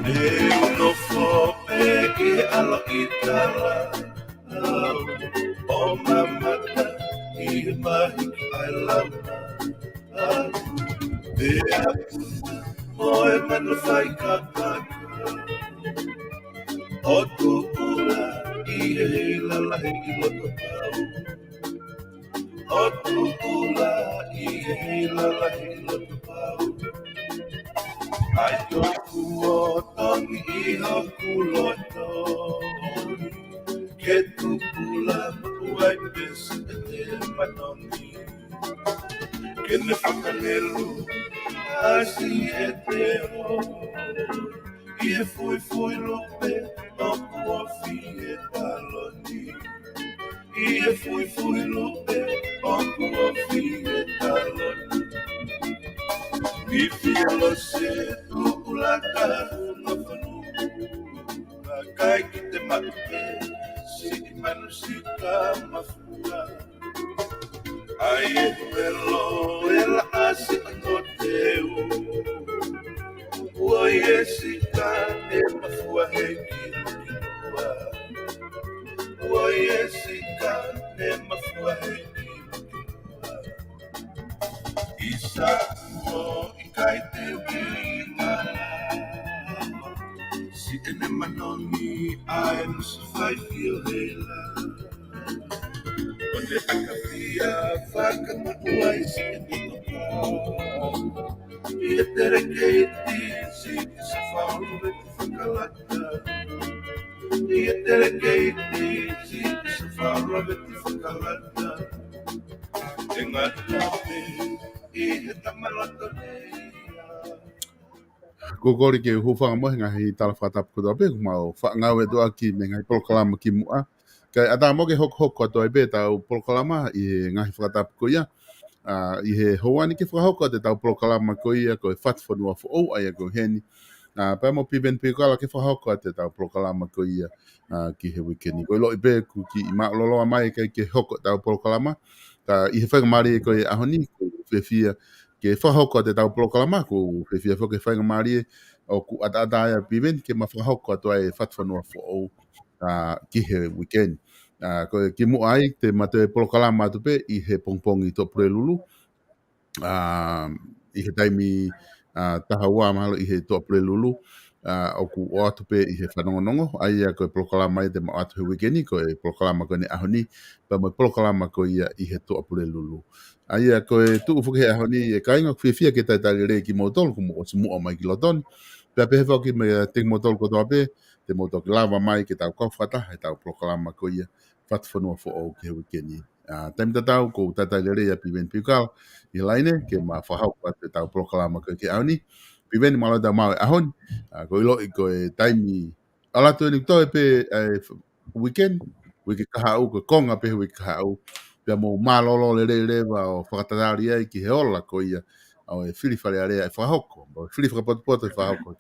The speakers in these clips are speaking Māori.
no fope ki alo itala o mamata I mahi I love Be moe manu fai kapaka o tu pula I heila lahi I loto pau o tu pula I heila lahi I loto pau ai toi kuotongi I haku loto ke tu pula uai pesi te manongi ke ne whakalelu asi e te o I e fui lupe o kua fi e taloni I e fui lupe o kua fi e taloni Mi filo se tu ulaka no fanu kai ki te mate si manu si ka mafua ai e pelo ela asi no teu ua e si ka e mafua he ki ua ua e si ka e mafua he ki Isa mo I kai te uina Si ene manoni ai musu fai fio hela O te akapia whaka makuai si ene toka I e tere keiti si te sa whauru e te whakalata I e tere keiti si te sa whauru e te whakalata E ngata me I he tamalata nei Kokori ke hufanga mo ngahi tala whatap ko dobe mau whangau e doa ki me ngai polokalama ki mua. Kai ata mo ke hok ko to be tau polokalama I ngahi whatap ko ia. I he hoani ke whahoko te tau polokalama ko ia ko FATUFONUA fo au ai ko heni. Pa mo PIVENI PIUKALA ke whahoko te tau polokalama ko ia ki he wikeni. Ko lo ibe ku ki ma lolo mai ke hoko tau polokalama. Ka I he whakamari ko e ahoni ko fefia ke whahoko te tau polokalama ko fefia fo ke whakamari o ku ata ia PIVENI ke ma whahoko atua e FATUFONUA fo au ki he wikeni. Ko ki mu ai te mate polokalama tu pe I he pongpong I to prelulu I he taimi tahaua mahalo I he to prelulu o ku o atu pe I he whanongonongo ai ko e polokalama I te ma atu he wikeni ko e polokalama ko ne ahoni pa mo polokalama ko ia I he to prelulu ai ko e tu fuke he ahoni e kainga fia ke tai tai re ki motol ku mo simu o mai ki loton pe pe he ki me te motol ko to pe te motol ki lava mai ke tau kofata he tau polokalama ko ia FATUFONUA fo o ke wikeni taimi tatau ko tatai lere ia PIVENI PIUKALA I laine ke ma whahau pa te tau polokalama ko ke auni PIVENI malo da mau ahon ko ilo I ko e taimi ala tu ni to pe weekend kahau ko konga pe kahau pe mo malolo lere va o whakatari ai ki he ola ko ia au e whiri whare area e whahoko o whiri whakapotopoto e whahoko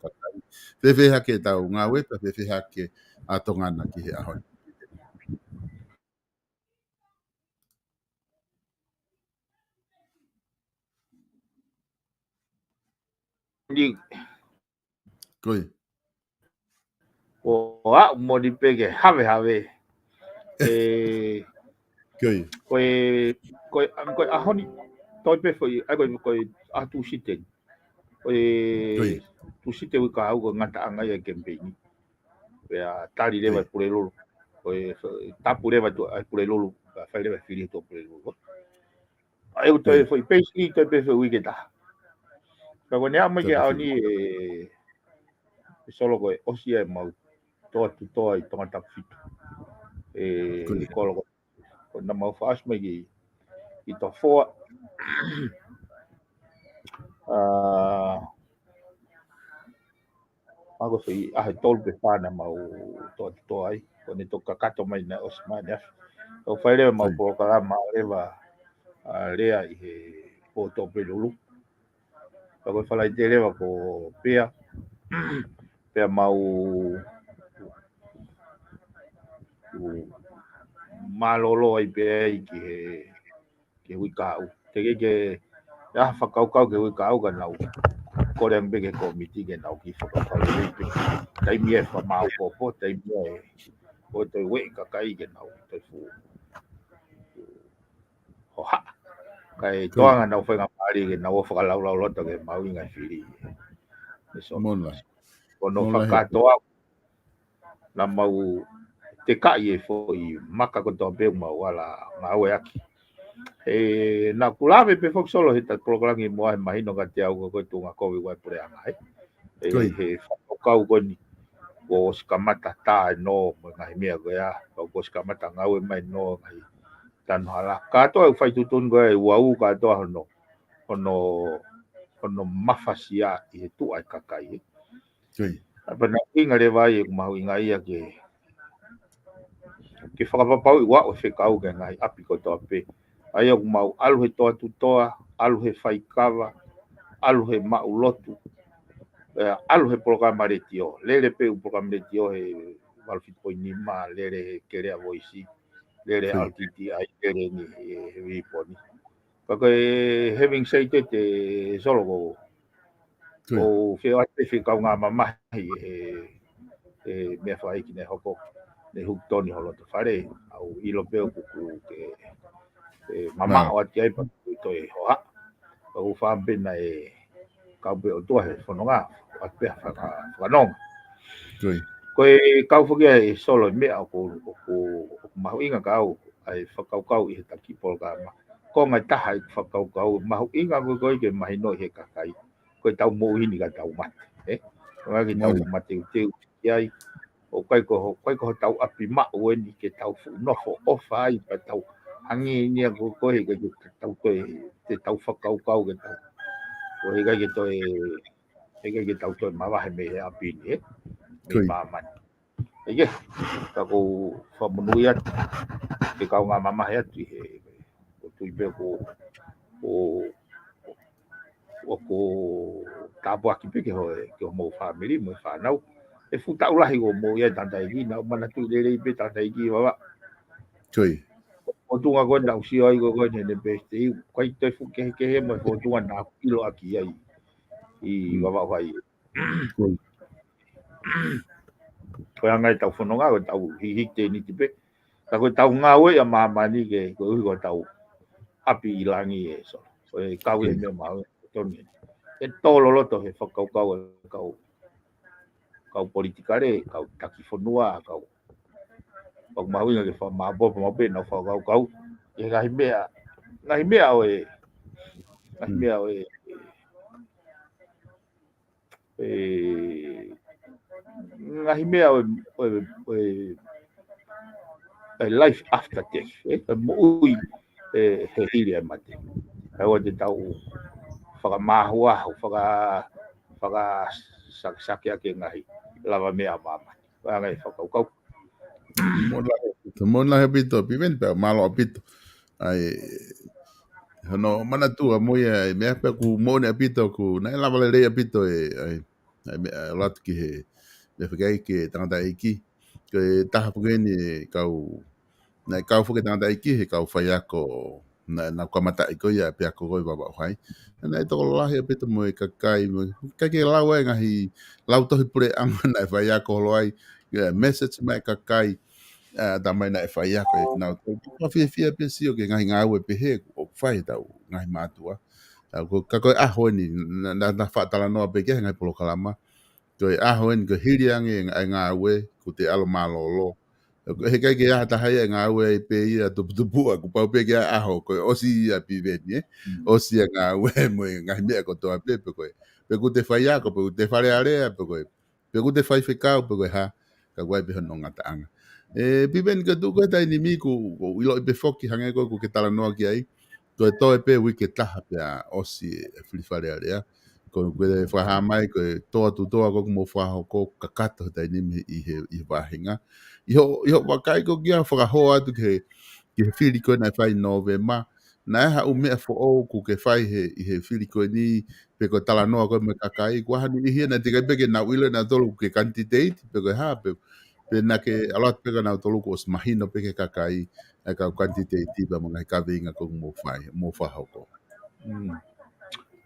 fe hake tau ngā wepa fe hake a tongana ki he ahon Koi. O mo di pege have. Koi. Koi ahoni toi pe foi ai koi atu site. Koi tu site wi ka au ngata anga ya campaign. Pe a tali le vai pure lolo. Koi tapu le vai tu ai pure lolo. Ka fai le vai fili to pure lolo. Ai o toi foi pesi toi pe foi ke ta. Ka ko ne ama ke ahoni solo koi osia mau to tu to ai tangata fitu. Kolo ko na mau fast mai I to for ako foi a tol pe pana mau to ai ko ni to kakato mai na osmania o fai le mau polokalama leva lea I he o to pe lulu ko fala I te leva ko pea mau malolo ai pe ai ke wikau te ke ya whakaukau ke wikau ka nau korang bege komiti ke nau ki whakakau pe. Taimi e whamau popo, taimi e o te we kakai ke nau te fu. Ho ha. Kai toanga nau whenga pari ke nau whakalau lau loto ke mau inga whiri. Mona. Kono whakatoa na mau te kai e fo i maka ko tō pēu mau ala ngā ue aki. E na kulawe pe fok solo he ta programgi mo ai mahino ka te au ko tu nga ko wai pure anga e he whakau ko ni ko skamata ta no mo ngai mea ko ya ko skamata ngau mai no ngai tan hala ka to fai tutun ko e wau ka to ono mafasia i tu ai kakai apa na inga le vai mau inga ia ke whakapapau i wa o whekau ke ngai api ko to pe ai o mau alu he toa tutoa, alu he whaikawa, alu he maulotu, alu he programa retio. Lere pe u programa retio he walfitoinima, lere he kerea voisi, lere LTTI, lere ni he viponi. Kaka having said it, solo ko o whekau ngā mamahi e mea whaiki ne hoko, ne huktoni holo te whare, au ilo peo kuku ke mama o ati ai pa to e hoa o fa bena e ka be o to he fononga a pe fa non ko e ka fu ke solo me a ko ma inga ka o ai fa ka i ta ki pol ka ma ko ngai ta hai fa ka ma inga ko ke ma no he ka kai ko tau mo ini ka tau ma nga ki tau ma te ai o kai ko tau api ma o ni ke tau fu no fo o fa i pa tau angi ni ko he ke tau ko te tau whakau ke tau o he ke to he ke tau to ma wa he me he api ni me mama e ke ka ko whamunu ia ke kau ngā mama he atu he o tui pe ko ko tapu aki pe ke mo family mo whanau e futa ulahi ko mo ia tanta igi na mana tu lele pe tanta igi wa o tunga ko na usi ai ko ne beste kai te fu ke he mo fo tunga na kilo aki ai i wa vai ko anga tau fononga ko tau hi te ni tipe ta ko tau nga we ya mama ni ke ko tau api ilangi e so e kau e me ma toni e tolo loto he kau politikare kau taki fonua kau mau inga ke fa ma bo ma pe na fa kau e ngai mea o e ngai mea o life after death mo ui he hiri mate o te tau whaka mahua whaka sakia ke ngai lava mea mama ngai whakau Mona he pito piven pe malo pito ai no mana tu mo ya me pe ku mo ne pito ku na la vale re pito ai lot ki he me fikai ke tanga iki ke ta pu ni kau na kau fu ke tanga iki he kau fai ako na kamata iko ya pe ako go baba hai na to la he pito mo ka kai mo ka ke la wa ngahi lau to pure ang na fai ako loi message me ka kai da mai na fai ako na to fia pe si o ke ngahi nga we pe he o fai da ngahi matua ko ka ko a ho ni na fa tala no pe ke ngai polokalama to a ho ni ko hiriang e nga we ku te alo malolo he kai ke a ta hai nga we pe ia to bu ku pa pe ke a ho ko o si a piveni o si nga we mo ngai me ko to a pe pe ku te fai ako pe te fare are pe ku te fai fekau pe ha ka wai pe no ngata anga piven ka tu ko ta ni mi ku ilo pe foki hange ko ke tala no ki ai to to pe wi ke ta pe o si fli fare are ko ke fa ha mai ko to ko mo fa ko kakato ta ni mi i va hinga yo wa kai ko gia fa ho atu ke fili ko na fai novema na ha u me fo o ku ke fai he fili ko ni pe ko tala no ko me kakai ko ha ni hi na te ke na wile na tolu ke quantity pe ko ha pe na ke alot pe na tolu ko smahino pe ke kakai ka quantity ba mo ka vinga ko mo fa ho ko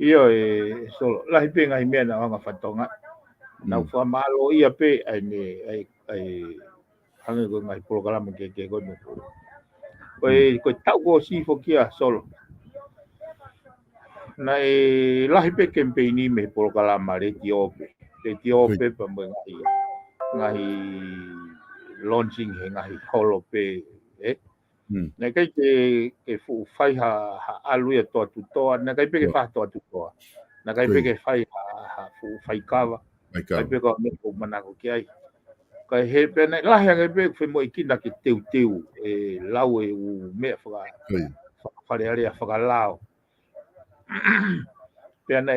Io solo la hipenga himena nga fatonga na fa malo ia pe ai hanga go mai programa ke go no ko tau go si fo kia solo na la hipe campaign me polokalama le tiope pa mo ngai launching he ngai holo pe na kai ke fu fai ha alu e to tu to na kai pe ke fa to tu to na kai pe ke fai ha fu fai kava kai pe ko me ko mana ko ki ai kai he pe na la ha kai pe fe mo ikina ke teu lau e u me fa le fa lao pe na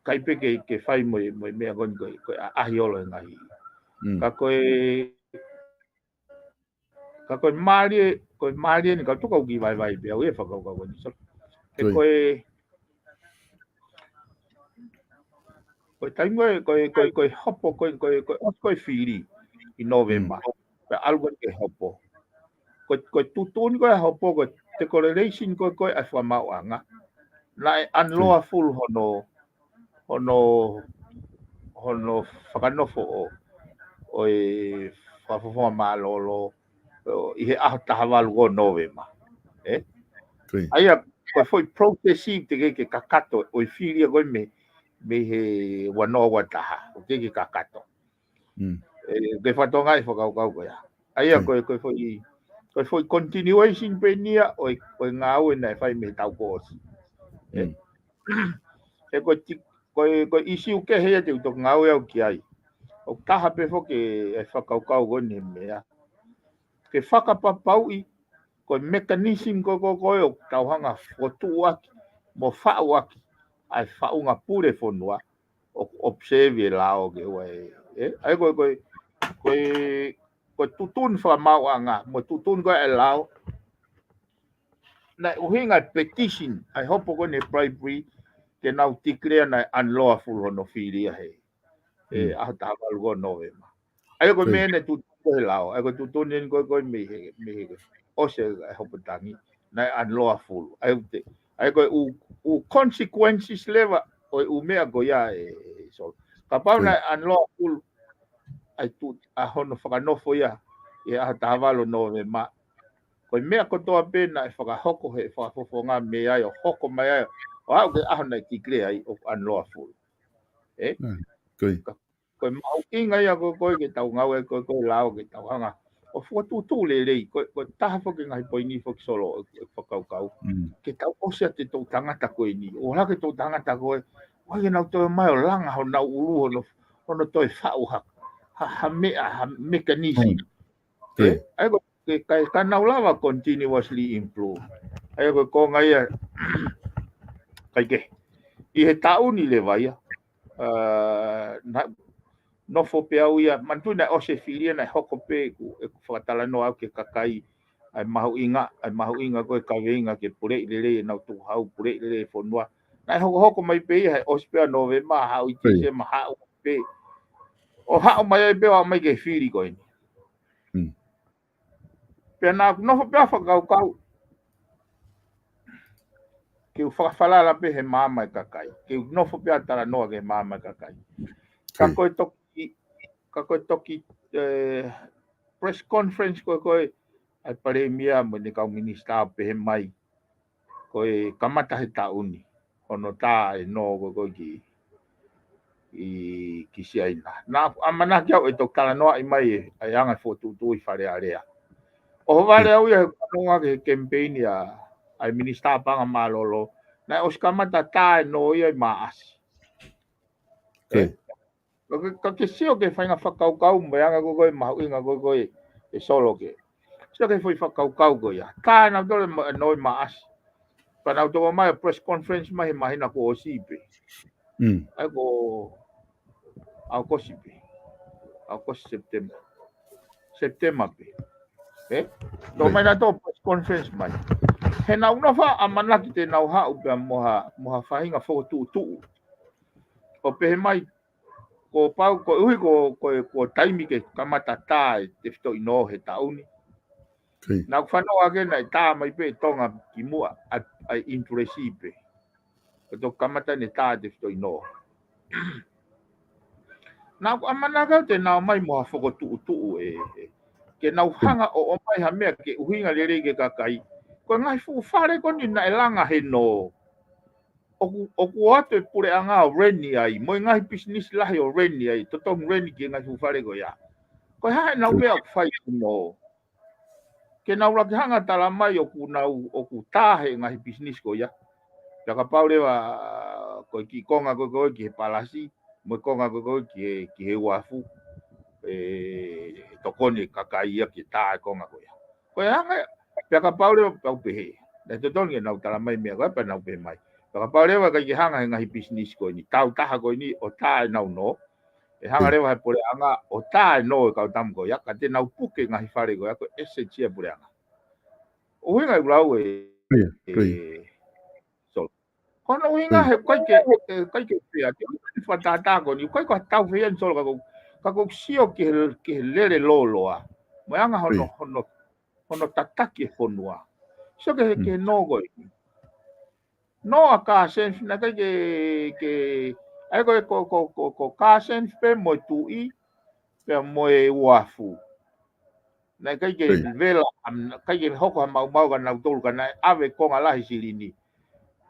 kai pe ke fai mo me gon ko a hiolo ngai ka koe marie ni ka tuka uki vai pe au e whakauka wani so ke koe taingoe koe hopo koe whiri i November pe alwan ke hopo koe tutun koe hopo koe declaration koe a whamauanga na e unlawful hono whakanofo o e whafafonga malolo i he aho tahawalu o November aia koe foi processing te ke kakato o i whiria koe me he wanoa wataha o ke kakato ke whatonga i whakaukau koe aia koe foi continuation pe nia o ngāu e nei whai me tau kōsi e koe isi uke hea te utok ngāu e au ki ai o taha pe fo ke e whakaukau koe ni mea ke whakapapau i koe mechanism koe o tauhanga fotu aki mo whau aki ai whaunga pure fonua o observe lao ke wai ai koe tutun whamau anga mo tutun koe e lao na uhinga petition ai hopo koe ne bribery ke nau declare na unlawful hono whiria he aho tahawalu ko November ai koe mene tutun koe lao ai koe tutun ni koe me ose ai hopo tangi na unlawful ai koe u consequences leva o u mea ko ia so ka pau na unlawful ai tu a hono whakanofo ia e a tahawalu November koe mea kotoa pena e whakahoko he whakafofonga mea ai o hoko mai ai o au ke aho na declare ai of unlawful koe mau inga ia koe ke tau ngau e koe lao ke tau hanga o whakatutu le koe taha whake ngai poini whake solo e whakaukau ke tau osea te tau tangata koe ni o hake tau tangata koe wake nau toi mai o langa ho nau uru hono toi whau ha mechanism ai koe ka nau lava continuously improve ai koe ko ngai kai ke i he tauni le vai no fo pe au ia mantu na o se filia na hoko pe ku e whakatala no au ke kakai ai mahu inga koe ka veinga ke pure le na tu hau pure le fonua na hoko mai pe ai o spea November hau i te ma hau pe o hau mai pe o mai ke fili koe pe na no fo pe whakau ke whakawhalala pe he māma kakai ke no fo pe atara noa ke māma kakai ka koe toki press conference koe ai pare mia mo ne kau minista pe he mai koe kamata he tauni ono tā e no koe ki si aina na amana kia e tok tala noa i mai ai anga fotutu i whare area o wale au ia kanonga ke campaign ia ai minista panga malolo na os kamata tā e no ia i maasi ka ke sio ke whainga whakaukau mbeanga koe mahu inga koe e solo ke sio ke whakaukau koe ia tā na dole no i maasi pa na utoa mai press conference mai mahina ko o sipe ai ko au ko sipe au ko September pe to mai na to press conference mai he na una fa amana ki te nau ha upe moha whainga tu o pe mai ko pau ko ui ko taimi ke kamata tai te fito ino he tauni Na whanau ake nei tā mai pe tonga ki mua ai interesipe. Kato kamata ne tā te whito inoa. Nā ku amanaga te nā mai moha whoko tuu ke nau hanga o mai ha mea ke uhinga lere ke kakai. Ko ngai fu whare koni na elanga he no. Oku atu e pure anga o reni ai. Moi ngai business lahi o reni ai. Totong reni ke ngai fu whare ko ya. Ko hae nau mea ku whai no. Ke nau raki hanga tala mai oku tāhe ngai business ko ya. Taka paurewa ko ki konga ko ki he palasi. Moi konga ko ki he wafu. Tokoni kakai ki tā konga ko ya. Ko hanga taka paurewa pau pehe. Na totongi nau tala mai mea ko pa nau pehe mai. Taka paurewa ka ki hanga he ngai business ko ni. Tau taha ko ni o tā nau no. E hanga rewa he pore anga o tā no e kau tam ko ya. Ka te nau puke ngai whare ko ya ko ese tia pore anga. O hinga i rau so. Kono hinga he kai ke pia. Te whatata ko ni. Kai ko tau whian solo kako sio ke lere loloa. Mo anga hono tataki honua. So ke no ko. No a ka sense na kai ke ai ko ka sense pe mo tui pe mo e wafu. Na kai ke vela kai ke hoko mau ka na tolu ka na ave ko ngala hisilini.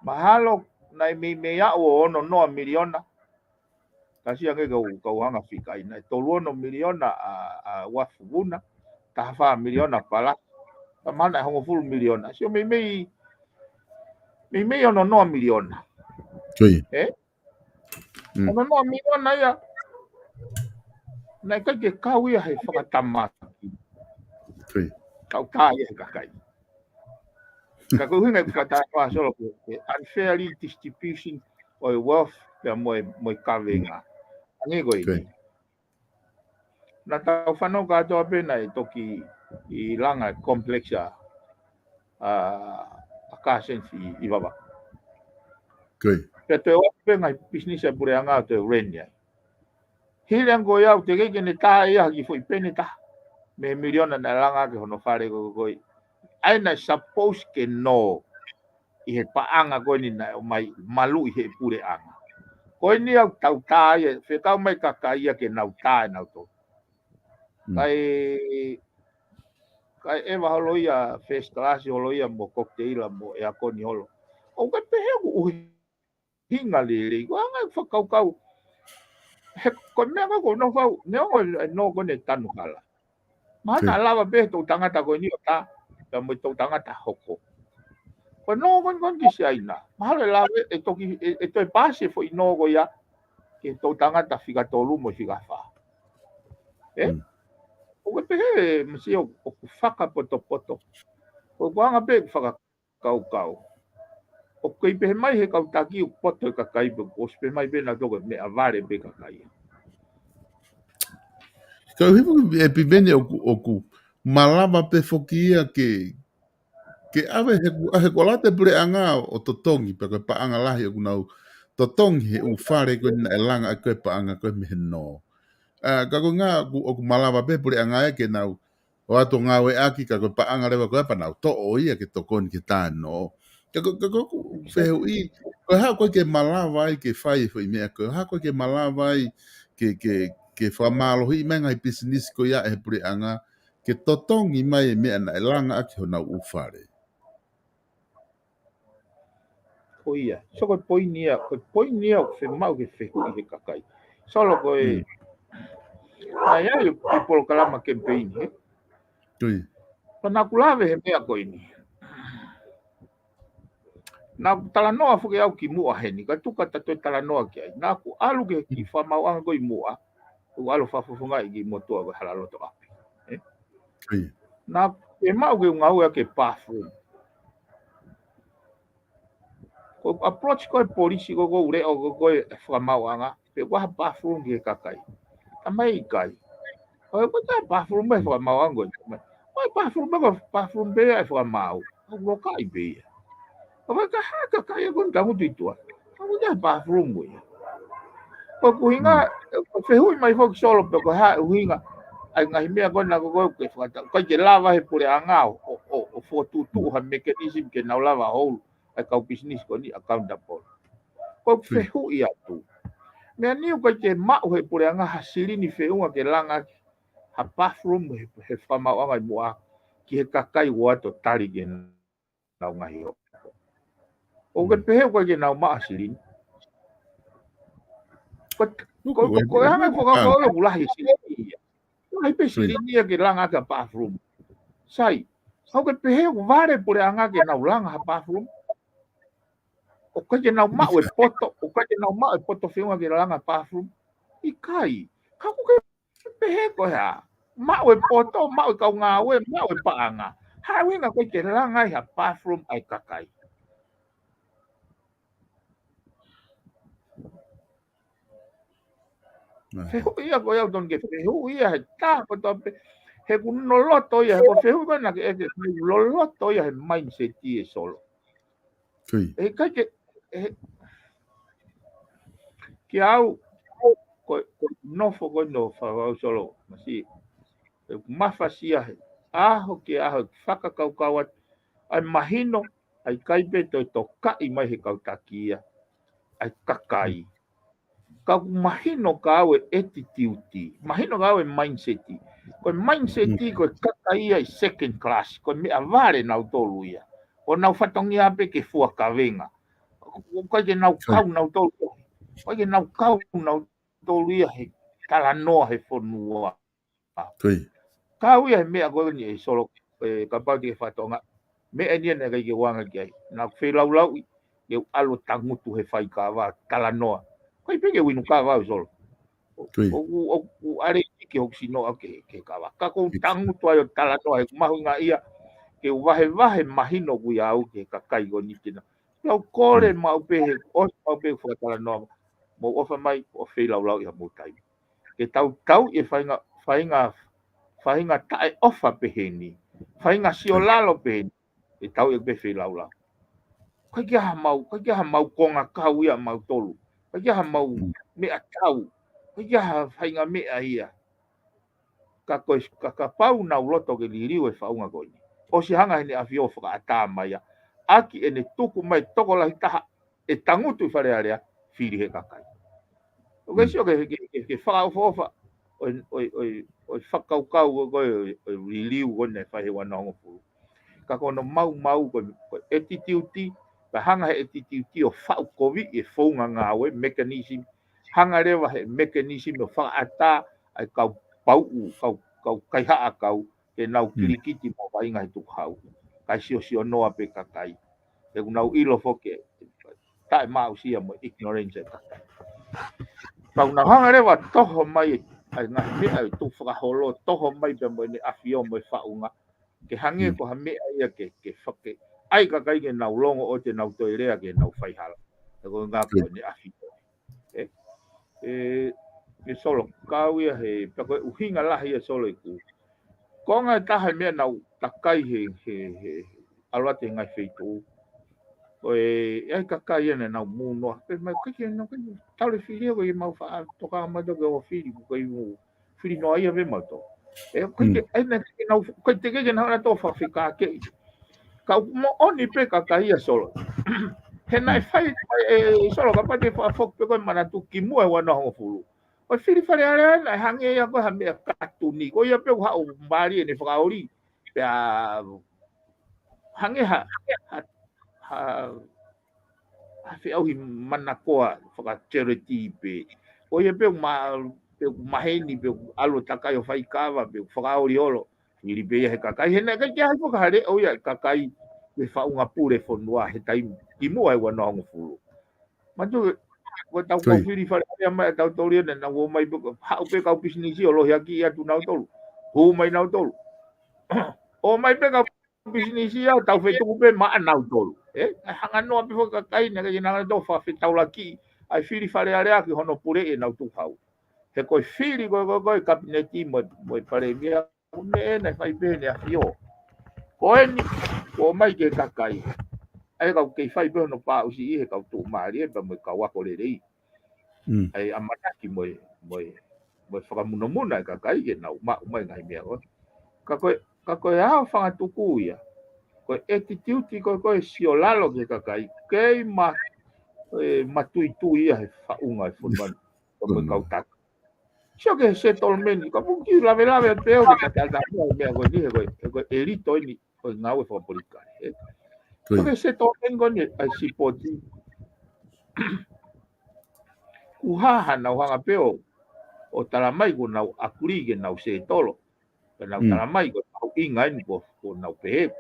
Mahalo na me ya o ono no miliona. Kasi ang kau hanga fika ina tolu no miliona a wafu una. Tafa miliona pala. Tamana hongo full miliona. Sio me ono no miliona. Ono no miliona ya. Na kai ke kau ia he whakatamaki. Kau tā ia he kakai. Ka ko hinga whakatawa solo ko unfairly distribution o wealth pe mo kavenga. Angi ko ini. Na tau whanau ka atoa pena e toki I langa complexa a kasensi I baba. Pe te o penga business e pure anga te renya. Hilang ko ia te ke ne tā ia ki foi pene tā. Me miliona na langa ke hono whare ko aina suppose ke no I he paanga ko ni na mai malu I he pure anga. Ko ni au tau tā ia whekau mai kakaia ke nau tā nau to. Kai eva holo ia first class holo ia mo cocktail mo e ako ni holo. O ka pehe ko hinga lele. Ko anga whakau. He ko mea ko no fau. No ko ne tanu kala. Mana lava be to tangata ko ni ta. Ta mo to tangata hoko. Ko no kon ki aina. Mahalo lava e toki e to pase fo no go ya. Ke to tangata figa tolu mo figa fa. O ka pehe masi o whaka poto. O wanga pe whaka kau. O kei pehe mai he kau taki o poto ka kai pe o spe mai pe na toko me a vare pe ka kai. Kau hipu e pivene oku malama pe fokia ke ave he kolate pure anga o totongi pe ka paanga lahi oku nau totongi he u whare ko na elanga a koe paanga koe me no. Kako ngā oku malama pe pure anga ke nau o ato ngā we aki kako paanga rewa koe pa nau to o ia ke tokoni ke tāno. Kako whehu I koe hao koe ke malawa ai ke whai fo I mea koe hao koe ke malawa ai ke whamalohi I menga I business ko ia e pure anga ke totongi mai e mea na elanga aki ho nau ufare. Ko ia. So koe poinia o whe mau ke whehu I he kakai. Solo koe ai I POLOKALAMA campaign he. Pana kulave he mea koe ni. Na talanoa fuke au ki mua heni. Ka tuka tato talanoa ki ai. Na ku alu ke ki whamau anga koe mua. Ku alu whafufunga I ki motua koe halaloto api. Na e mau ke ngau ke bathroom. Ko approach koe polisi ko ure o koe whamau anga. Pe waha bathroom ki he kakai. Tamai kai. Ko ta bathroom me whamau anga koe. Oi bathroom be e whamau. Ko rokai be. Ko ka haka kai ko tangu titua. Ko ta bathroom mo. Ko kuhinga whehui mai fok solo pe ko ha uhinga. Ai ngai mea ko na ko ke whata. Ko ke lava he pure anga o for tu ha mechanism ke na lava hole ai kau business ko ni accountable ko fehu ia tu me ni ko ke ma he pure anga hasili ni feunga ke langa ha bathroom he fama anga mua ki he kakai wa to tali gen na ngai o ke pehe ko ke na ma hasili ko hanga ko ko lo lahi sili ai pe sili ni ke langa ka bathroom sai au ke pehe ko vare pure anga ke na langa ha bathroom o ka ke na ma we poto o ka ke na ma e poto feunga ke langa bathroom i kai ka ko ke pehe ko ha ma we poto ma we ka nga we ma we pa anga ha we nga ko ke langa ha bathroom ai kakai fehu ia ko ia don ke fehu ia he ta ko to he ku no loto ia ko fehu ko na ke lo loto ia he mindset e solo e ka ke ke au ko no fo ko no fa solo masi mafasia he aho ke aho faka kau kawat ai mahino ai kaipe to kai mai he kau takia ai kakai ka mahino ka we attitude mahino ka we mindset ko mindset ko kakai ai second class ko me avare na utoluia o na fatongia pe ke fua kavenga ko ke na kau na utolu ko ke na kau na utoluia he kala no he fonua kau ia me ko ni solo ka pa ke fatonga me enia na ke wanga ke na fe lau ke alo tangutu he fai ka va kala no ko peke winu ka va solo o are ke oksino ke ka va ka ko tangutu ayo kala no he mahunga ia ke wahe mahino ku ya o ke ka kai go ni kina o kore mau pe fo kala no mo ofa mai o fe lau ia mo tai ke tau e fainga tae ofa peheni fainga siolalo peheni e tau e befe lau ka ha mau konga kau ia mau tolu ka ha mau me atau ka ha fainga me ia ka pau na loto ke liriu e faunga ko ni o si hanga ni afio fa ata mai aki ene tuku mai toko la taha e tangutu fare area firi he kakai o ke sio ke fa ofa o whakaukau ko riliu ko ne whahe wana hongo puru. Ka kono mau ko attitude, ka hanga he attitude o whau kovi e whaunga ngāwe, mechanism, hanga rewa he mechanism o whaata ai kau pau, kau kaihaa kau, e nau kirikiti mo wainga he tukhau. Kai sio noa pe kakai. E nau ilo foke, tae mau sia mo ignorance e kakai. Pau na hanga rewa toho mai ai ngā mea tu whakaholo toho mai pe mo ni afio mo whaunga ke hange ko ha mea ia ke whake ai ka kai ke nau longo o te nau toirea ke nau whaihala e ko ngā ko ni afio e solo kau ia he pako uhinga lahi e solo i ku konga taha mea nau takai he alwate ngai wheitu o ai ka kai ene nau munoa pe mai kake nau kai tau filia ko i mau wha toka amado ke o fili ko i mu fili no ai ave mato e kake ai na ke nau kai te ke nau na to fa fika ke ka mo oni pe ka kai solo he nai fai solo ka pate fa fok pe ko mana tu ki mu e wana ho fulu o fili fale ala na hange ya ko ha me ka tu ni ko ia pe ha o mbari ne fa ori pe hange ha fe au mana koa whaka charity pe. O ia pe maheni pe alo takai o whai kawa pe whakaori olo. Iri pe ia he kakai. He nai kai kia hai whakahare o ia kakai pe whaunga pure whonua he tai ki mua e wana hongo furu. Matu ko tau ko whiri whare ia mai tau tauria ne na wo mai hau pe kau pisinisi o lohi aki ia tu nau tolu. Hu mai nau tolu. O mai pe kau pisinisi ia tau whetuku pe maa nau tolu. Hanga noa pe foka kai na ke na do fa fe taulaki ai fili fale area ki hono pure e na tu hau he ko fili go kabineti mo pare mia me na fai be ne afio ko ni o mai ke kakai ai ka ke fai be no pa usi he ka tu mari e ba mo ka wa ko le rei ai amata ki mo fa muno muna kakai ke na mai ngai mia ko ka ko ya fa tu ku ya Ko attitude ko sio lalo ke kakai. Ke matui he whaunga e whunman. Ko mo kautak. Sio ke settlement ko puki lave peo ke katata mea ko ni ko elito ni ko ngawe fabrika. Sio ke settlement ko ni ai sipoti. Uhaha na uhanga peo o talamai ko nau akuri ke nau se tolo. Ke nau talamai ko nau inga ni ko nau pehe.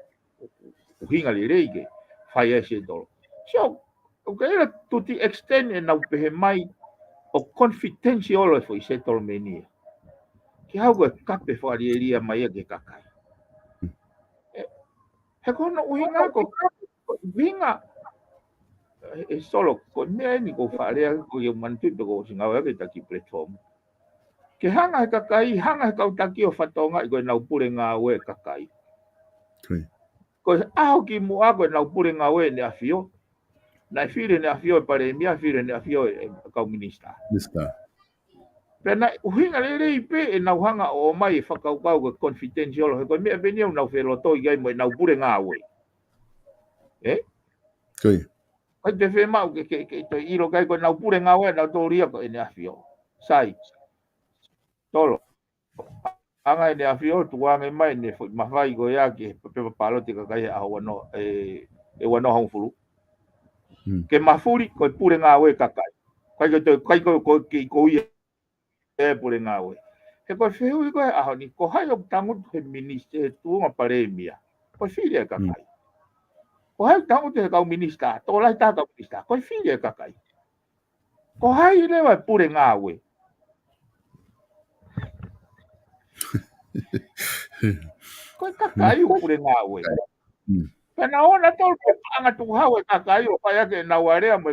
Uhinga le reige. Fai se tolo. So, okay, to the extent e nau pehe mai o confidential foi settlement ni. Ki hau ko kape whareria mai ke kakai. He kono uhinga ko uhinga e solo ko mea ni ko wharea ko yung mantu ko singawa ke taki platform. Ke hanga he kakai, hanga he kautaki o whatonga i koe nau pure ngā ue kakai. Ko aho ki mua koe nau pure ngā ue ne awhio. Na whire ne awhio e pare mia, whire ne awhio e kau minista. Pena uhinga le rei pe e nau hanga o mai e whakaukau ko confidential. He koe mea peni au nau wheloto i gai mo e nau pure ngā ue. Koi. Kai te whemau ke te iro kai koe nau pure ngā ue nau tōria ko e ne awhio. Sai. Tolo. Anga ne awhio tuange mai ne mawhai ko ia ke pepa palo te kakai e aho wano e wano hongfuru. Ke mafuri ko pure ngā ue kakai. Kai ko ia e pure ngā ue. He koe whehu i koe aho ni ko hai o tangutu he minister he tuunga paremia. Koe whiri e kakai. Ko hai tangutu he kau minister. Tō lai tā kau minister. Koe whiri e kakai. Ko hai i lewa e pure ngā ue. Koe kakai u pure ngā ue. Pena ona tol pe anga tu hau e kakai o pai ake na warea mo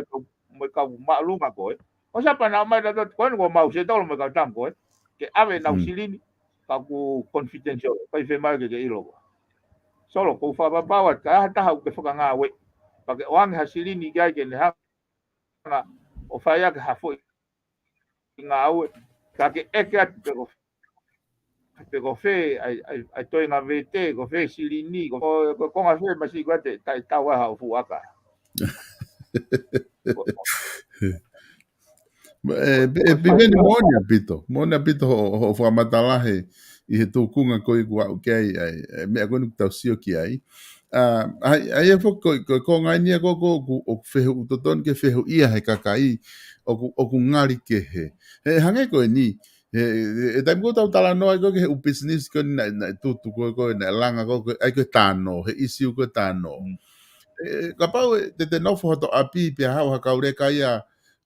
kau maaluma koe. O sa pa na mai na tot koe ngo mau se tol mo kau tam koe. Ke ave na usilini ka ku confidential pai fe mai ke ilo. Solo ko fa bawa ka ta hau ke foka ngā ue. Pa ke oang hasilini kai ke ne hanga o fai ake hafo ngā ue. Ka ke eke atu pe ko fe ai toi nga vete ko fe silini ko nga fe masi ko te tai tawa ha fu aka Piveni monia pito ho whamatalahe i he tōkunga koi kua uke ai mea koni ku tau sio ki ai ai e foko ko ngai nia ko whehu utoton ke whehu ia he kakai o ku ngari ke he hange koe ni e tai mo tau tala no ai ko ke u business ko na tutu ko na langa ko ai ko tano he issue ko tano ka pau te no fo to api pe ha ha ka ure kai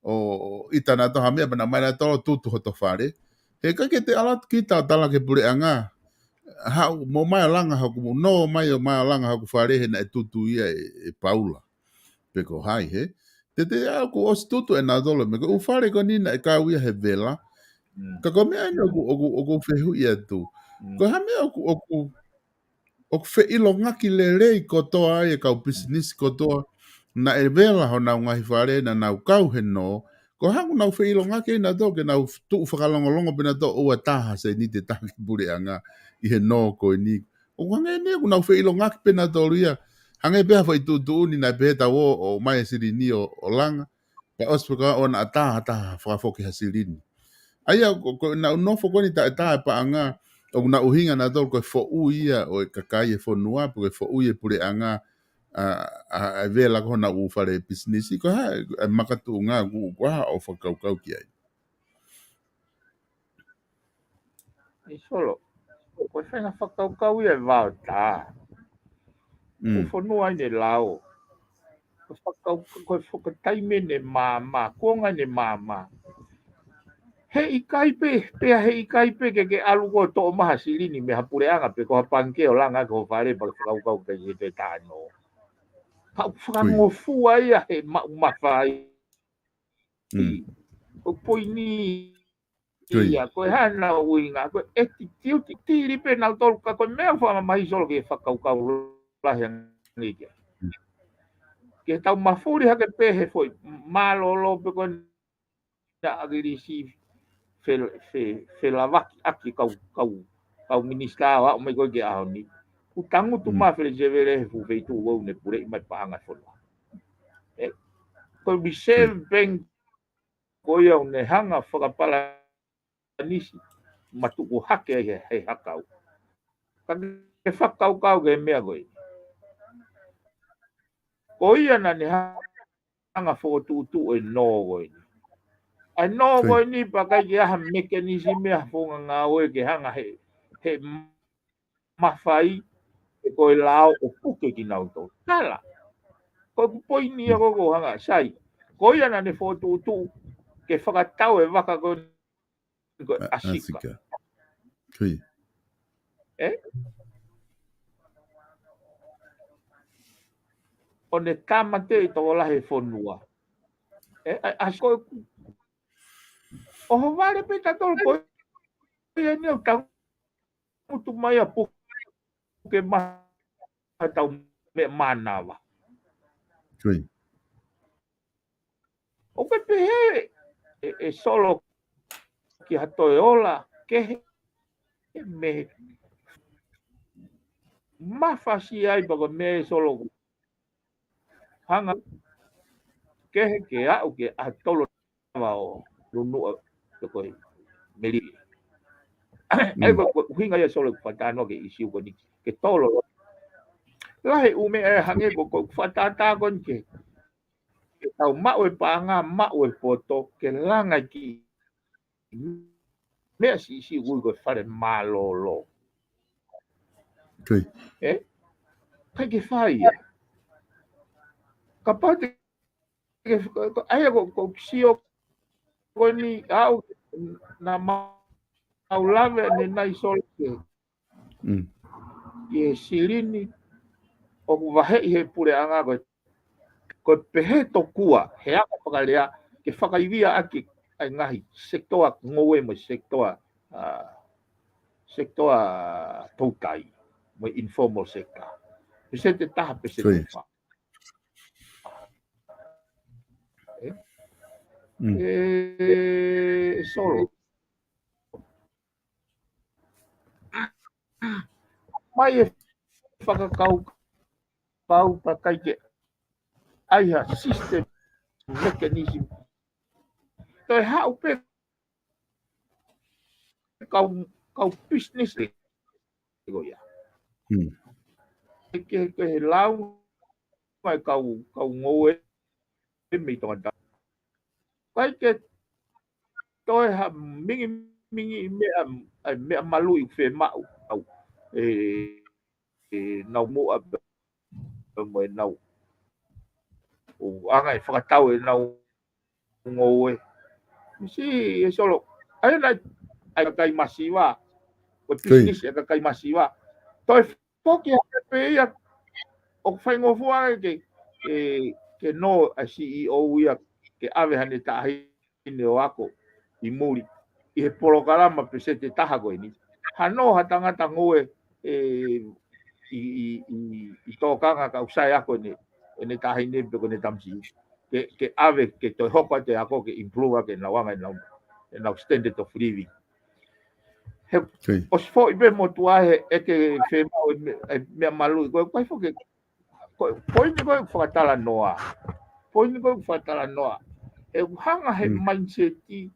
o itana to ha me na mai to tutu to fare he ka ke te ala kita tala ke pure anga ha mo mai langa ha ku no mai o mai langa ha ku fare he na tutu ia e paula pe ko hai he te ku os tutu e na dolo me ko u fare ko ni na ka uia he vela ka ko mea ina o whehu ia tu. Ko ha mea o whe ilo ngaki le rei kotoa ai e kau business kotoa na e vela ho nau ngahi whare na nau kau he no. Ko hangu nau whe ilo ngaki ina to ke nau tuu whakalongolongo pina to ua taha se ni te tahi pure anga i he no ko ni. O hange ni aku nau whe ilo ngaki pina to ria. Hange beha whai tu ni na beheta o mai siri ni o langa. Pa ospeka o na taha whakafoki ha siri ni. Aia ko na no fo ko ni ta pa anga o na uhinga na dol ko fo uia o kakai e fo noa po fo uia pure anga a vela ko na u fare business ko ha makatu nga ku wa o fo kau ki ai solo ko fa na kau ia va ta ko fo noa ni lao ko fo ko taime ne mama ko nga ne mama he ikai pe he ikai pe ke alu ko to maha silini me hapure anga pe ko panke o langa ko fare pa kau ke te tano ka frango fu ai he ma fai o poini ia ko hana uinga ko attitude tiri pe na tol ka ko me fa mai solo ke fa kau la ngi ke tau mafuri ha ke pe he foi malolo pe ko na agresiv fe lavaki aki kau minista wa mai ko ge ahoni Utangu tu mafle jevele fu feitu wo ne pure mai panga fonua. Ko bisem beng ko ia ne hanga whakapala nisi matuku hake he hakau. Ka ke whakau kau ke mea koe. Ko ia na ne hanga whakotutu e no koe. Ai no koe ni pa kai ke aha mekanisi mea whonga ngā oe ke hanga he mawhai e koe lao o puke ki nau tō. Kala. Ko poi ni ako ko hanga sai. Ko ia na ne whakotutu ke whakatau e waka koe asika. Kui. O ne tamate i tō lahe whonua. Asko o ho vale pe tato ko ia ni o tau mutu mai a puke ma tau me manawa. Kui. O pepe he e solo ki hato e ola ke me mafasi ai bako me solo hanga ke au ke atolo wa o lunu ko koe meli. Ai ko hinga ia solo fatano ke isi ko ni ke tolo. Lahe ume e hange ko fatata kon ke tau mau e panga mau e poto ke langa ki mea si ui ko whare malolo. Kui. Kai ke whaia. Ka pate ai ko sio ko ni au na mau lave ne nai solo ke. Ye silini o wahe he pure anga ko pehe to kua he aka whakalea ke whakaivia aki ai ngahi sektoa ngoe mo sektoa tautai mo informal sector. Pese te taha pese te wha. Solo. Mai e whakakau pau pa kai ke aiha system mechanism. Toi hau pe kau business le ko ia. Ke he lau mai kau ngoe me tonga. Kai ke toi ha mingi me malu i fe mau au nau mo a mo nau o anga e whakatau e nau ngoe. Si e solo ai na ai kai masiwa o business e kai masiwa toi foki a pe ia o whaingo fua ke no a CEO ia ke ave hane tahi ne o ako i muri i he polokalama pese te taha koe ni. Hano ha tangata ngoe i tōkanga ka usai ako ne tahi ne peko ne tamsi. Ke ave ke toi hopa te ako ke improve ke nawanga e nau standard of living. O si fo i be mo tuahe e ke whemau mea malu i koe fo ke poi ni koe whakatala noa. Poi ni koe whakatala noa. E hanga he mindset i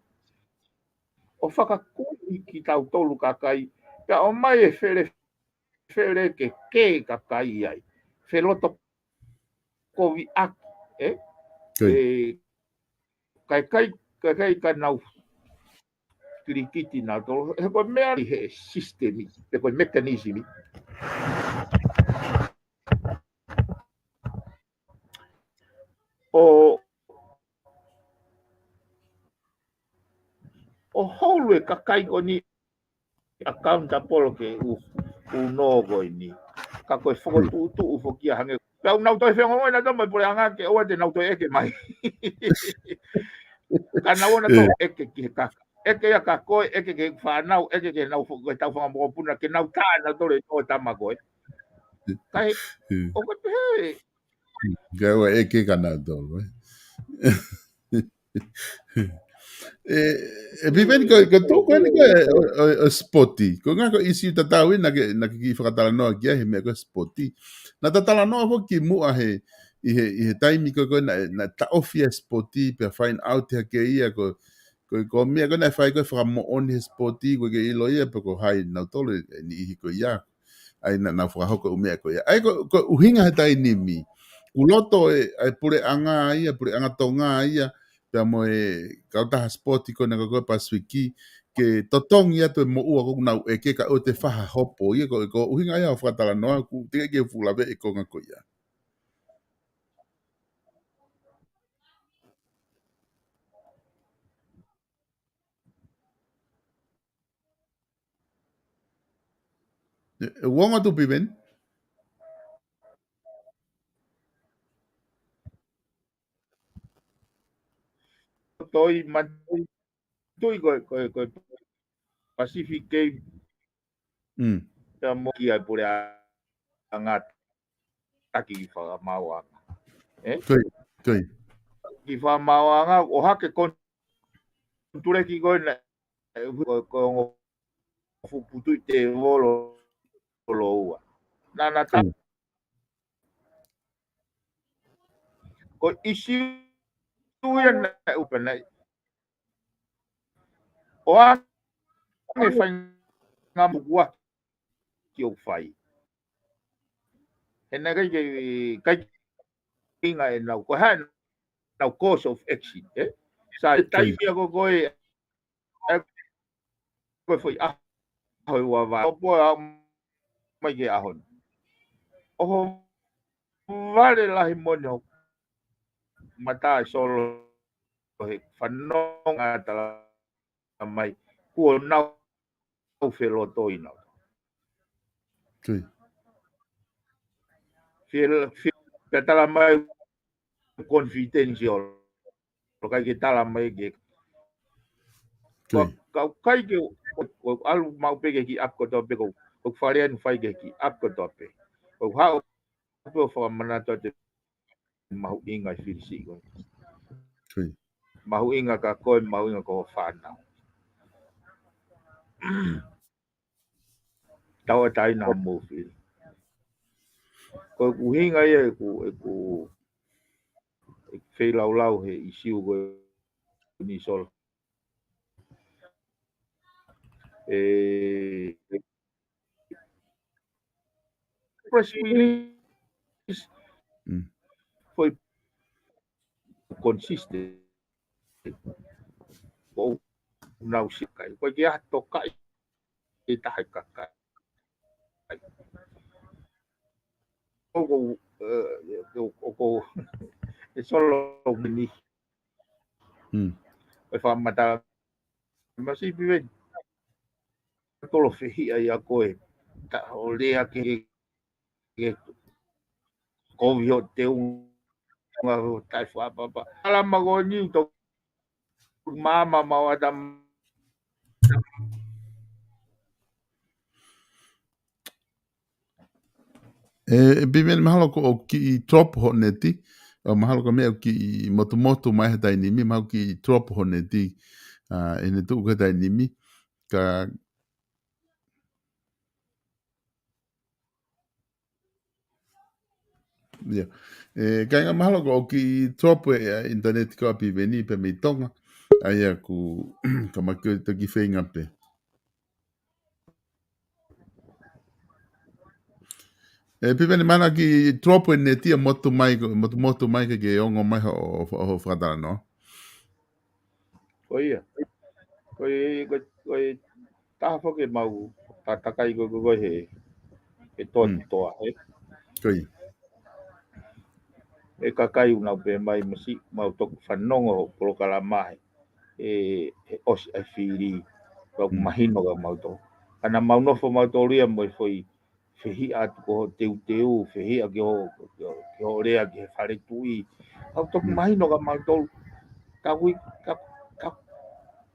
o whakakui ki tau tolu kakai. Pea o mai e where ke kakai ai. Wheloto kovi aki. Kai ka nau kirikiti nau tolu. He koe mea he systemi. He koe mekanismi. O holu e kakai ko ni account apolo ke u no ko ni ka ko fo tu fo ki hange pa nau to fe ngoi na to mai pore anga ke o te nau to e ke mai ka na ona to e ke ki ka e ke ya ka ko e ke fa nau e ke nau fo ta fo mo puna ke nau ta na to le to ta ma ko kai o ko he ga e ke ka na to Pipeni ko tō koe ni koe spoti. Ko ngā ko isi tatau na ki whakatala noa kia he mea koe spoti. Na tatala noa ho ki mua i he taimi ko koe na ta ofia spoti pe find out ha ke ia ko mea koe na whai koe whakamo oni he spoti ko ke ilo ia pe ko hai nau tole ni ihi ko ia. Ai na whakahoko umea ko ia. Ai ko uhinga he tai nimi. Kuloto ai pure anga tonga ia. Pea mo kautaha spoti ko na koe paswiki ke totongi atu mo ua ko nau e ke ka o te whaha hopo ia ko uhinga ia o whakatala noa ku te ke fulawe e ko ngako ia. Wonga tu piven? Toi matui koe Pacific Game mo ki ai pure anga taki ki whakamauanga. Toi. Ki whakamauanga o hake konture ki koe na ko fuputu te volo ua. Nana ta ko isi uia na upena o ange whainga mukua ki o whai. He na kai inga e nau ko hae nau course of action. Sa taimi ako koe koe whai ahoi ua wā. Opo mai ke ahon. Oho vale lahi moni ho mata solo he whanonga tala mai kua nau whelo toina. Pea tala mai confidential. Kai ke tala mai ke kau kai ke alu mau peke ki ap ko tope ko wharean whai ke ki ap ko tope. Ko hao po whamana tote mahu inga whirisi ko. Mahu inga ka koe, mahu inga ko whanau. Taua taina mo whiri. Ko uhinga ia e ku whailau he isiu ko ni sol. Press release foi consistent. Ko nau sikai. Ko kia tokai e tahe kakai. Ko e solo mini. E whamata masi piwen. Tolo whihi ai a koe. Ta o lea ke kovi o te unga o tai whapapa. Ala mago ni to mama mawadam. Piven mahalo ko o ki trop ho neti. O mahalo ko mea ki motu mai he tai nimi. Mahalo ki trop ho neti. E ne tu ka tai nimi. Ka yeah. Kai ngā mahalo ko o ki trop internet ko api veni pe mei tonga. Aia ku ka makio te ki whenga pe. Pipeni mana ki tropo ne tia motu mai ke ongo mai o whakatara no. Koia. Koe taha whoke mau takai ko he toa he. Koi. E kakai unau pe mai masi mau toku whanongo ho polokalama he osi ai whiri. Kau mahino ka mau tō. Ana mau nofo mau tō ria mo i whai whihi atu ko teu, whihi a ki ho rea ki he whare tui. Au toku mahino ka mau tō.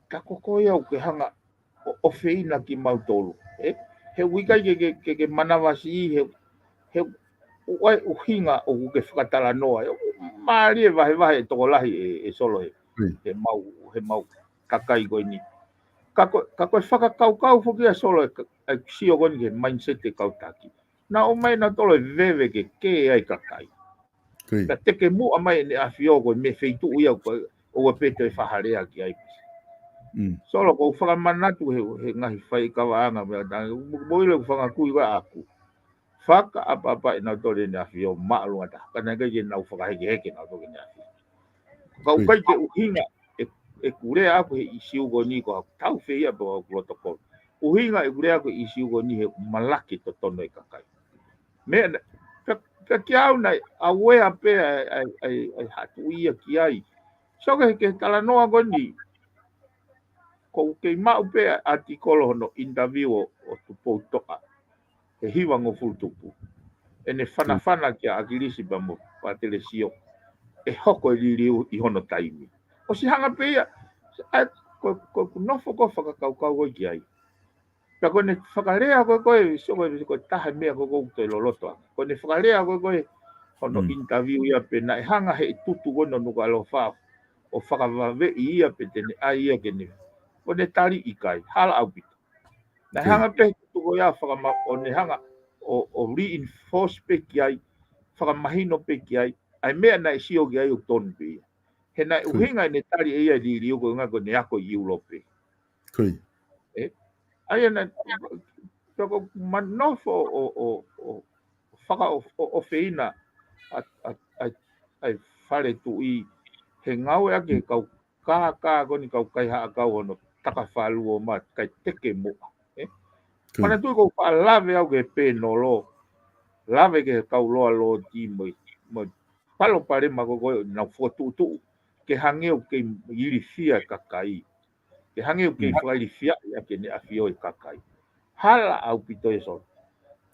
Ka koko iau ke hanga o whina ki mau tō. He wikai ke manawasi he uai uhinga o ke whakatala noa. Maari e wahe toko lahi e solo he mau. kakai koe ni. Ka koe whakakaukau whoki a solo e sio koe ni ke mindset e kautaki. Na o mai na tolo e vewe ke ai kakai. Ka teke mu a mai ne a fio koe me feitu ia koe o pete e whaharea ki ai. Solo ko whakamanatu he ngahi whai kawaanga mea tangi. Moile whangakui wa aku. Whaka apa e na tole ne a fio maalunga ta. Kana kai nau whakaheke heke na tole ne a fio. Kau kai ke uhinga e kure aku he isiu ko ni ko tau feia po protocol. Uhinga e kure aku isiu ko ni he malaki to tono e kakai. Me ka kiau nai a wea pe ai hatu ia ki ai. Soka ke tala noa ko ni ko ke mau pe artikolo no interview o tupo toka. He hiwa ngo futupu. Ene whanawhana ki a agilisi pa mo pa telesio. E hoko e liriu i hono taimi. O si hanga pia, ko nofo ko whakakaukau ko ki ai. Pea ko ne whakarea koe, so koe taha mea ko te lolotoa. Ko ne whakarea koe, hono interview ia pe na e hanga he tutu kono nuka alo whao. O whakawawe ia pe tene ai ia kene. Ko ne tari i kai, hala au pita. Na hanga pe tutu ko ia whakama, o ne hanga o reinforce pe ki ai, whakamahino pe ki ai, ai mea na e sio ki ai o tonu pe ia. He nai uhinga ne tari e ia li riuko ngā ko ne ako i Europe. Kui. Ai ana, toko manofo o whaka o whina ai whare tu i he ngau e ake kau kā koni kau kai haa kau hono taka whalu o mat kai teke moa. Mana tui kou wha lave au ke pēno lo, lave ke kau loa lo ti mo palo pare ma koko nau whotu ke hangeo ke iri fia kakai. Ke hangeo ke whairi fia ia ke ne afio e kakai. Hala au pito e son.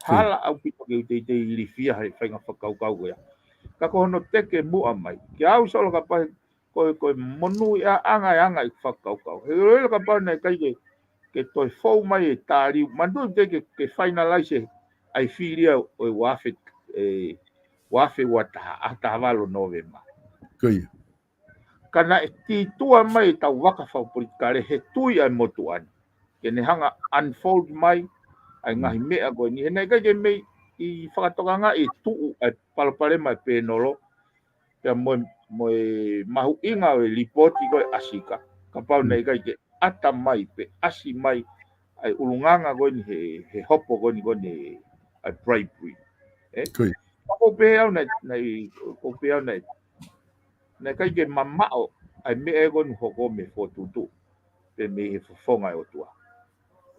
Hala au pito ke te iri fia hai whainga whakaukau koea. Ka kohono teke mua mai. Ke au solo ka pahe koe monu ia anga i whakaukau. He reo ka pahe nei kai ke toi fau mai e tāri. Mandu te ke finalize ai whiria o wafe wataha a tāwalo novema. Kui. Kana e ti tua mai tau waka whau politikare he tui ai motu ani. Ke ne hanga unfold mai ai ngahi mea koe ni. He nei kai ke mei i whakatokanga i tuu ai palopare mai pēnolo. Pea moe mahu inga o e lipoti koe asika. Ka pau nei kai ke ata mai pe asi mai ai ulunganga koe ni he hopo koe ni ai bribery. Kui. Ko pe au nei na kai ke mamao ai me e koe ni hoko me fotutu. Pe me he fofonga e o tua.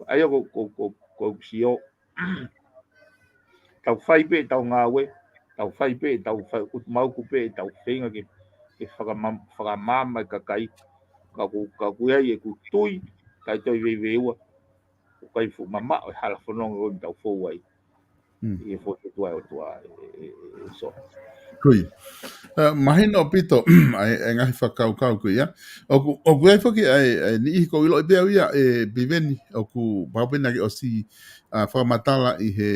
Ai ko sio tau whai pe tau ngāwe, tau whai pe tau utmauku pe tau whenga ke whakamama i kakai, ka kuiai e ku tui, kai toi veua, kai fu mama o hala whanonga o tau fōu ai, i e fōtu tua o tua e so. Kui. Mahina o pito, ai ngahi whakaukau kui, ia. O kuai whaki ai ni ihi ko ilo i pēau ia e piveni, o ku paupena ki o si whakamatala i he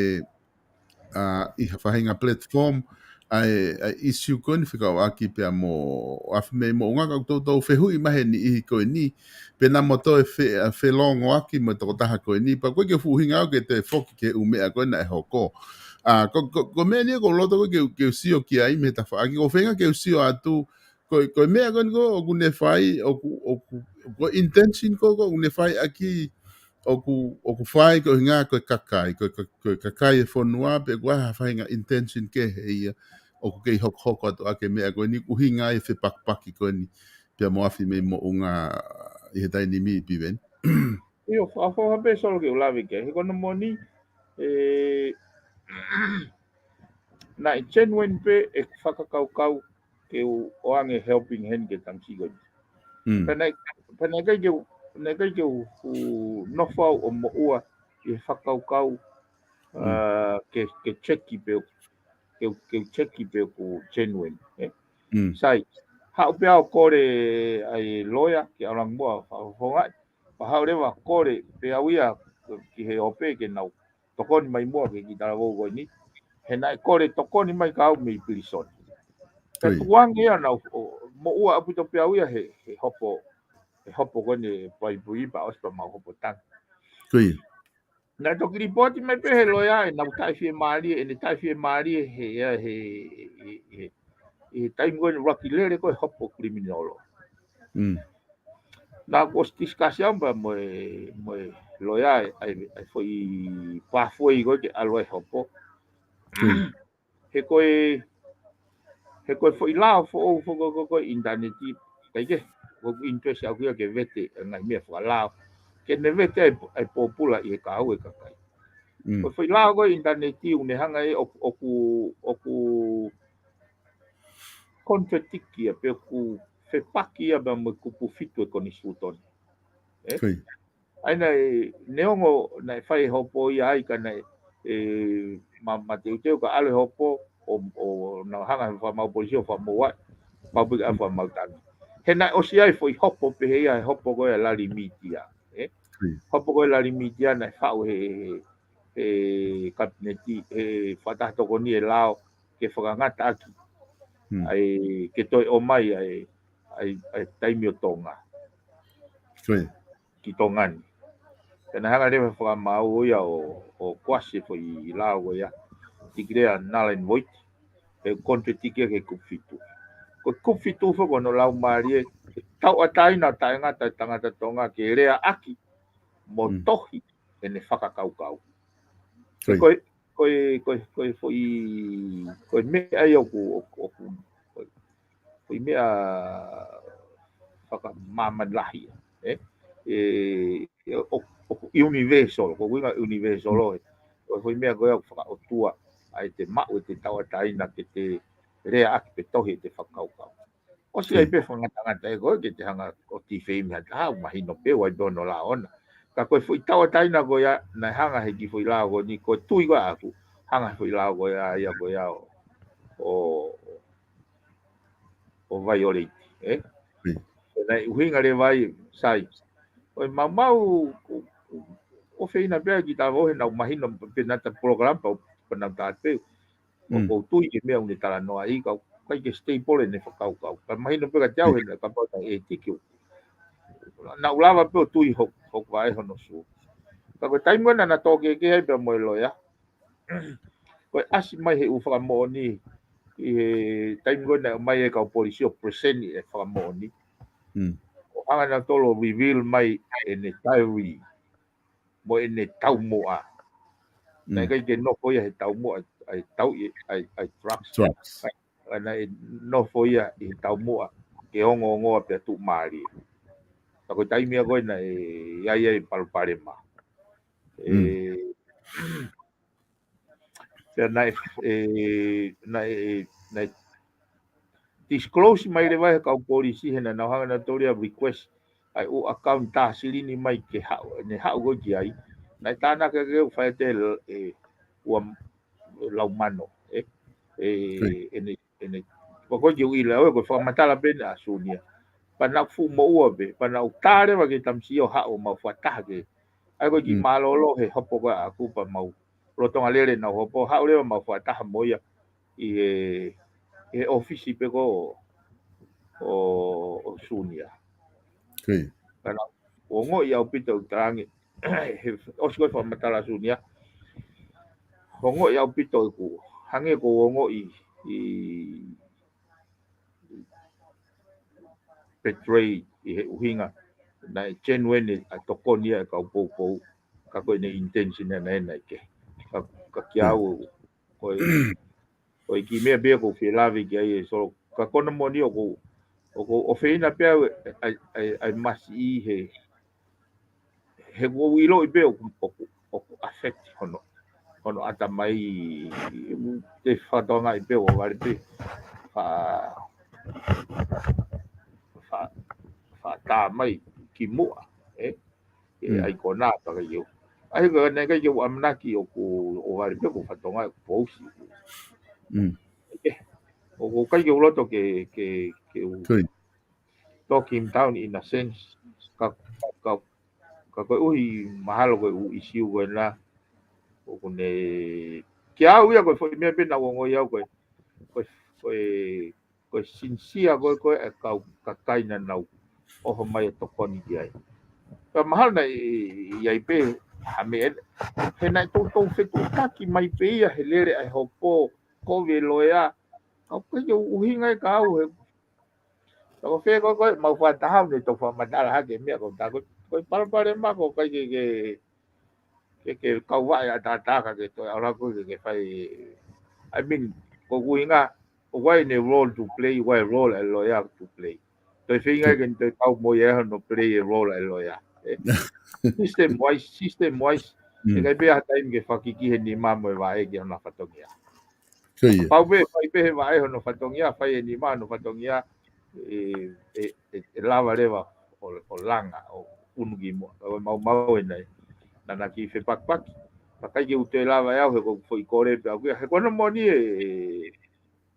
whahinga platform, ai issue koni whikau aki pia mo awhime mo unga kau tau whehui mahe ni ihi koe ni, pena mo toi whelongo aki mo toko taha koe ni, pa koe ke fuhinga au ke te whoki ke umea koe na e hoko. Ko mea ni ko loto koe ke usio ki ai me ta whaaki, ko whenga ke usio atu, koe mea koe ko o kune whai, o intention ko kune whai aki, o ku whai ko ngā koe kakai, koe kakai e whanua, pe kua hawhainga intention ke he ia, o ku kei hoko atu ake mea koe ni, uhi ngā e whepakpaki koe ni, pia moafi me mo unga i he taini mi piven. Io, whawha pe solo ke ulawe ke, he kono moni, na i genuine pe e whakakaukau ke o ange helping hand ke tamsigo. Pena kai ke nofau o mo ua i whakaukau ke cheki pe ku genuine. Sai, hau pe au kore ai loya ke alang mua whahongai. Hau rewa kore pe au ia ki he ope ke nau tokoni mai mua ke ki tala wau ni. He nai kore tokoni mai ka au me i pirisoni. Pe tuangi ia nau mo ua aputo pe au ia he hopo hopo ko ni PIVENI pa os pa mau hopo tang. Kui. Na to ripoti mai pe lo ya na tai fi mali e tai fi mali he tai ngo rocky lere ko hopo criminolo. Na ko discussion ba mo lo ya ai foi pa foi go ke alo hopo. He ko foi la fo go internet kai ke go interest au ke vete ngai me fa la ke ne vete ai popula i ka au ka kai. Ko foi la go internet une hanga e oku contradictia pe ku fe pakia ba mo ku fitu ko ni suton. Ai nei neongo nei fai hopo i ai ka nei ma te ka ale hopo o na hanga fa mau polisi fa mo wa ma bu fa mau tan. He nei o si ai foi hopo pe he ai hopo go la limitia. Hopo go la limitia nei fa o kabineti fata to ko ni e lao ke whakangata aki ai ke toi o mai ai taimi o tonga ki tongani tena hanga lewe whakamau ia o kwasi fo i lao ia tikrea nalen voit e kontre tike ke kufitu ko kufitu fo no lau marie tau ataina tai ngata tangata tonga ke rea aki mo tohi ene whakakaukau Koi foi me ai oku foi me a whakamamalahi o universal ko winga universal foi me go whakaotua ai te mau te tawataina ke te rea aki pe tohi te whakaukau o si ai pe whangatangata e go ke te hanga o ti whaimi hata mahino pe wai dono la ona ka koe foi tawataina go ya na hanga he ki foi la go ni ko tui go aku hanga foi la go ya ia go ya o violate na uhinga le vai sai o mau o feina pe ki ta vo na mahino pe na ta program pa na ta pe o tui ke me un tala no ai ka kai ke staple ne fa kau pa mahino pe ka tau he ka pa e tiki na ulava pe tui ho vai hono su ka ko tai mo na to ke pe mo lo ya ko asi mai he u fa mo ni e tai mo na mai e ka polisi o present e fa mo ni o anga na tolo reveal mai e ne diary mo e ne tau mo a na ka ke no ko he tau mo ai tau ai trucks na no foi e tau mo a ke ongo pe tu mari ka ko tai mi go na e ia pare ma na disclose mai le vai ka polisi he na hanga na toria request ai o account ta silini mai ke ha ne ha go ki ai na tana ke fa te o lau mano ene ko ki ui la ko fa matala ben asunia pa na fu mo o be pa na utare wa ke tamsi o ha o ma fa ta ke ai ko ki malolo he hopo ga aku pa mau rotonga lele na hopo ha le ma fa ta moia i e ofisi pe ko o sunia kana o ngo ia pito trangi o sko fa matala sunia o ngo ia pito ku hange ko o ngo i betray i he uhinga na genuine a tokonia ka po ka ko ne intention na na ke ka kiau ko ki me be ko fi lavi ke ai so ka kono moni o feina pe ai masi he go wilo i be o affect hono ata mai te fatonga i be o vale pe fa ta mai ki mua ai kona ta ka yo ai go ne ka yo amna ki o vale pe ko fatonga po si o ka yo lo to ke talk him down in a sense ka ko ui mahalo ko isiu ko na ko ne kia uia ko foi me na ngo ia ko ko sinsia ko ka kaina nau o mai to koni ai pa mahal na ia pe ha me he na to fe to taki mai pe ia he lere ai hopo ko ve loia ko yo uhinga ka u he ko fe ko mau fa ta ne to fa madala ha ke me ko ta ko pare ma ko ke kau wa ya ta ka ke to ara ko ke fai I mean ko uhinga why ne role to play why role a lawyer to play to finga que te kau mo ya no play a role a lawyer system wise e kai be hata im ke fakiki he ni mamo va e ke na fatongia pau be fai be va e no fatongia fai ni ma no fatongia lava leva o langa o ungi mo mau e nei na ki fe pak pakai ke ute lava ya he ko foi kore pe he ko no moni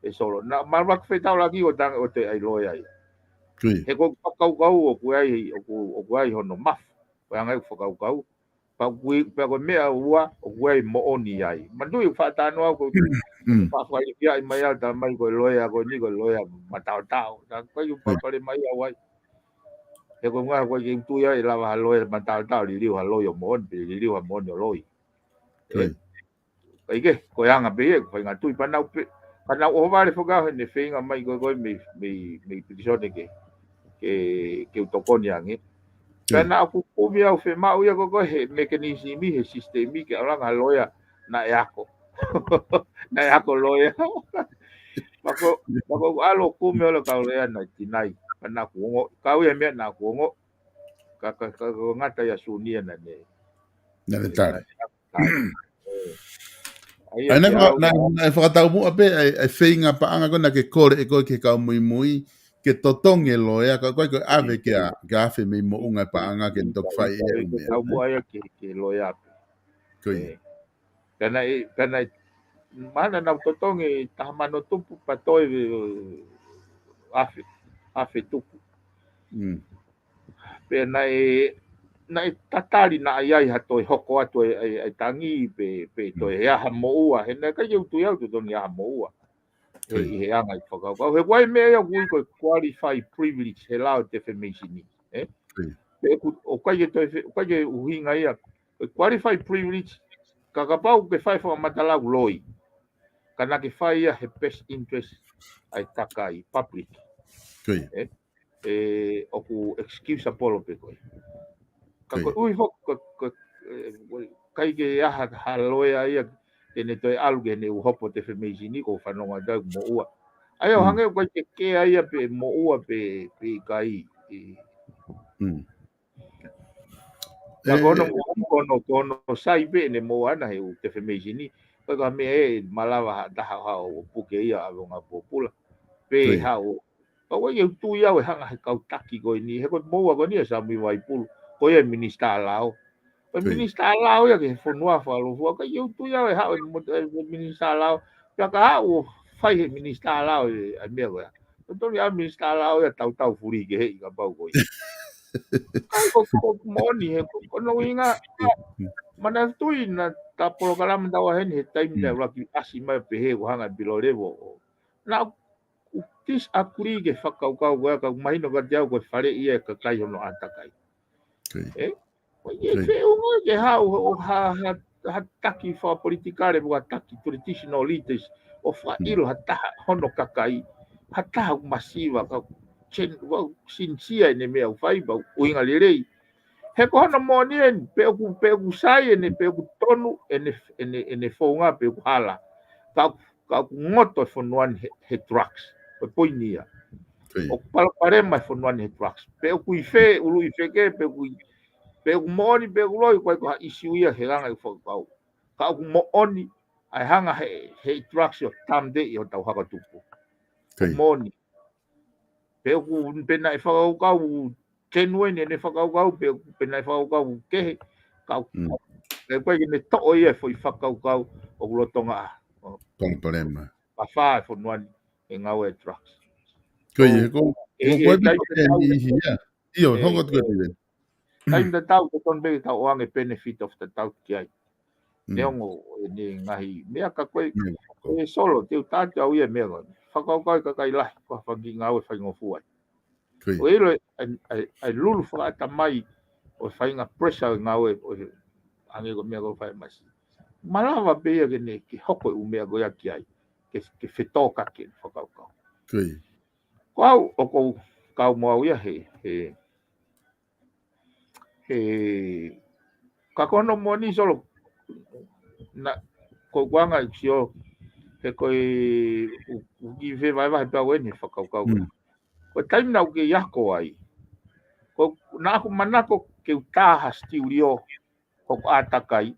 e solo na marwak fe tau lagi o tang o te ai loia ai he ko kau o kuai hono maf ko anga fo kau pa ko mea ua o kuai mo oni ai mandu fa ta no ko pa fa ia mai alta mai ko loia ko ni ko loia matau tau ta ko yu pa pare mai ai he ko nga ko ki tu ia la va loia matau tau li liu ha loio mo li liu ha mo no loi kai ke ko anga be ko nga tu pa nau pe kana o vale foga ne feinga mai ko me pisone ke utokoni angi kana aku kumia o fe mau ia ko he mechanism he systemi ke ala loya na yako na yako loya mako alo kumia lo ka loya na tinai kana ku ngo ka u me na ku ngo ka ngata ya sunia na ne na le tare ai na whakatau mua pe ai whinga paanga kona ke kore e koe ke kau mui ke totonge loea ka koe koe ave ke awhi me mo unga paanga ke tok whai e umea. Kau mua ia ke loea Koe. Kana mana na totonge tahamano tupu patoi afe tupu. Pe na tatari na ai hatoi hoko atu ai tangi pe toi hea mo ua he na ka eu tu ia tu toni ha mo ua he anga i whakau he wai mea gui ko qualify privilege he lao defamation ni pe o kai toi uhinga ia qualify privilege kakapau ke fai fa matala loi kana ke fai ia he best interest ai takai public oku excuse apolo pe koi kako ui hok kai ke aha haloia ia ene toi aluge ne uhopo defamation ni ko whanonga dau mo ua ai o hange ko ke ia pe mo ua pe kai kono sai be ne mo ana he defamation ni ka me malawa da ha o puke ia avonga popula pe ha o o ye tu ia we hanga he kau taki ko ni he ko mo ko ni sa mi vai pul ko ye minister lao o minister lao ya ke fonua fa lo fo ka ye tu ia we ha o minister lao ya ka o fai he minister lao a me ko to ya minister lao ya tau furi ke he ka pau ko ko moni he ko no inga mana tui na ta polokalama tawa hen he time da raki asi mai pe he ko hanga bilorevo na tis akuri ke whakau kau ka mahino ka te au ko whare ia ka kai hono atakai ko ye fe ungo ke hau o ha taki wha politikare buka taki traditional leaders o wha ilo ha taha hono kakai ha taha masiva ka sincere ne mea whai ba uinga lerei he ko hono monien pe ku sai ne pe ku tonu ene fonga pe ku hala ka ngoto fonuan he drugs o poinia o pare mai fonuan he drugs pe ku ife ulu ife ke pe ku moni pe ku loi ko issue ia he langa fo ka ku moni ai hanga he drugs yo tamde yo tau haka tupu moni pe ku pena fa ka genuine ne whakaukau pe nei whakaukau kehe kau e koe ki ne to'o ia foi whakaukau o kulotonga Palema pa whae whanuani e ngau e trucks koe ko koe ni hia io hongo koe ni time da tau te ton be tau oange benefit of the doubt ki ai neongo ni ngahi mea ka koe e solo te utate au ia mea whakaukau ka kai lahi kwa whangi ngau e whaingofu ai O ilo ai lulu whakaata mai o whainga pressure ngā oe o ange ko mea ko whai masi. Malawa bea gene ki hoko u mea goia ki ai. Ke whetoka ke whakaukau. Ko au o kou kau moau ia he ka kono mo ni solo na ko wanga sio he koe uki ve vai vai pa weni whakaukau. Ko taim na uke yako ai. Ko na aku manako ke utaha stiurio ko atakai